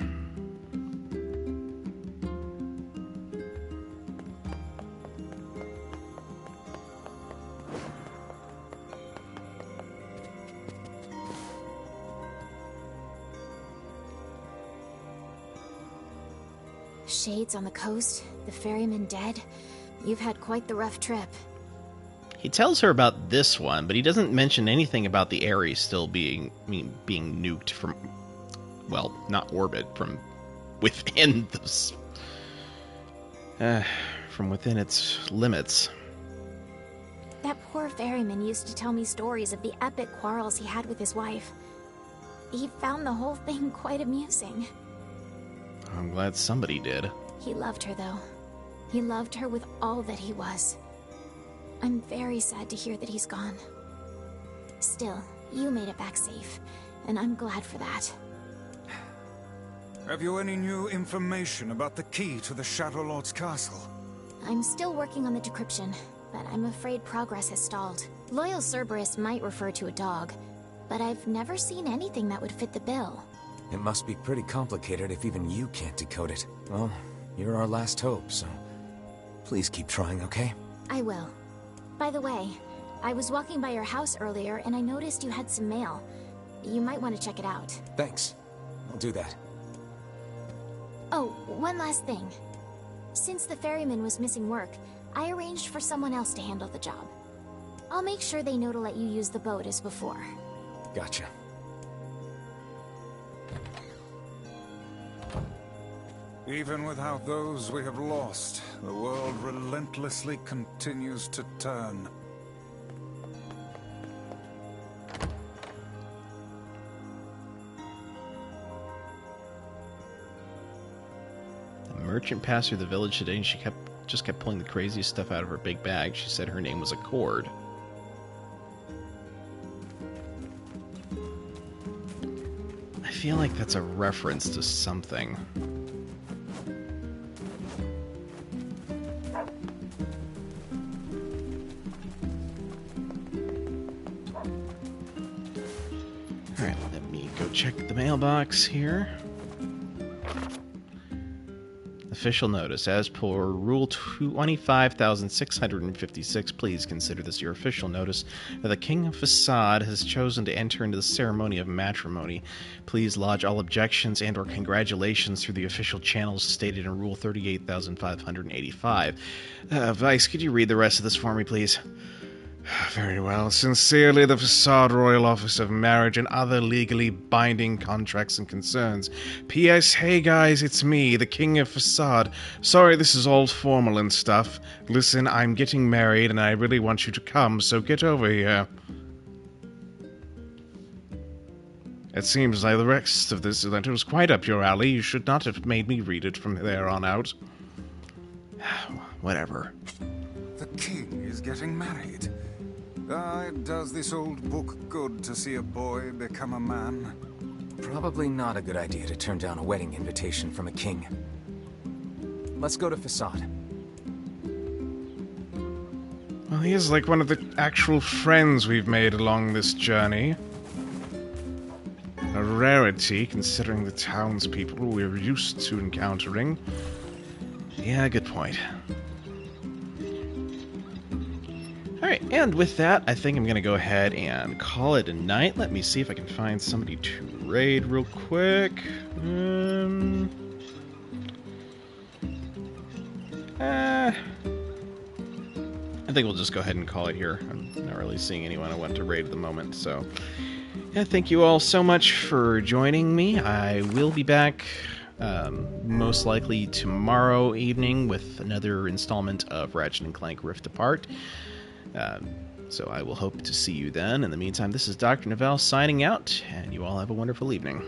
Shades on the coast, the ferryman dead. You've had quite the rough trip. He tells her about this one, but he doesn't mention anything about the Ares still being nuked from, well, not orbit, from within this, from within its limits. That poor ferryman used to tell me stories of the epic quarrels he had with his wife. He found the whole thing quite amusing. I'm glad somebody did. He loved her, though. He loved her with all that he was. I'm very sad to hear that he's gone. Still, you made it back safe, and I'm glad for that. Have you any new information about the key to the Shadow Lord's castle? I'm still working on the decryption, but I'm afraid progress has stalled. Loyal Cerberus might refer to a dog, but I've never seen anything that would fit the bill. It must be pretty complicated if even you can't decode it. Well, you're our last hope, so please keep trying, okay? I will. By the way, I was walking by your house earlier and I noticed you had some mail. You might want to check it out. Thanks. I'll do that. Oh, one last thing. Since the ferryman was missing work, I arranged for someone else to handle the job. I'll make sure they know to let you use the boat as before. Gotcha. Even without those we have lost, the world relentlessly continues to turn. The merchant passed through the village today and she just kept pulling the craziest stuff out of her big bag. She said her name was Accord. I feel like that's a reference to something. Alright, let me Go check the mailbox here. Official notice. As per Rule 25,656, please consider this your official notice that the King of Facade has chosen to enter into the ceremony of matrimony. Please lodge all objections and or congratulations through the official channels stated in Rule 38,585. Vice, could you read the rest of this for me, please? Very well. Sincerely, the Facade Royal Office of Marriage and other legally binding contracts and concerns. P.S. Hey guys, it's me, the King of Facade. Sorry this is all formal and stuff. Listen, I'm getting married and I really want you to come, so get over here. It seems like the rest of this letter was quite up your alley. You should not have made me read it from there on out. Whatever. The king is getting married. It does this old book good to see a boy become a man. Probably not a good idea to turn down a wedding invitation from a king. Let's go to Facade. Well, he is like one of the actual friends we've made along this journey. A rarity, considering the townspeople we're used to encountering. Yeah, good point. Alright, and with that, I think I'm going to go ahead and call it a night. Let me see if I can find somebody to raid real quick. I think we'll just go ahead and call it here. I'm not really seeing anyone I want to raid at the moment, so... Yeah, thank you all so much for joining me. I will be back most likely tomorrow evening with another installment of Ratchet & Clank Rift Apart. So I will hope to see you then. In the meantime, this is Dr. Novelle signing out, and you all have a wonderful evening.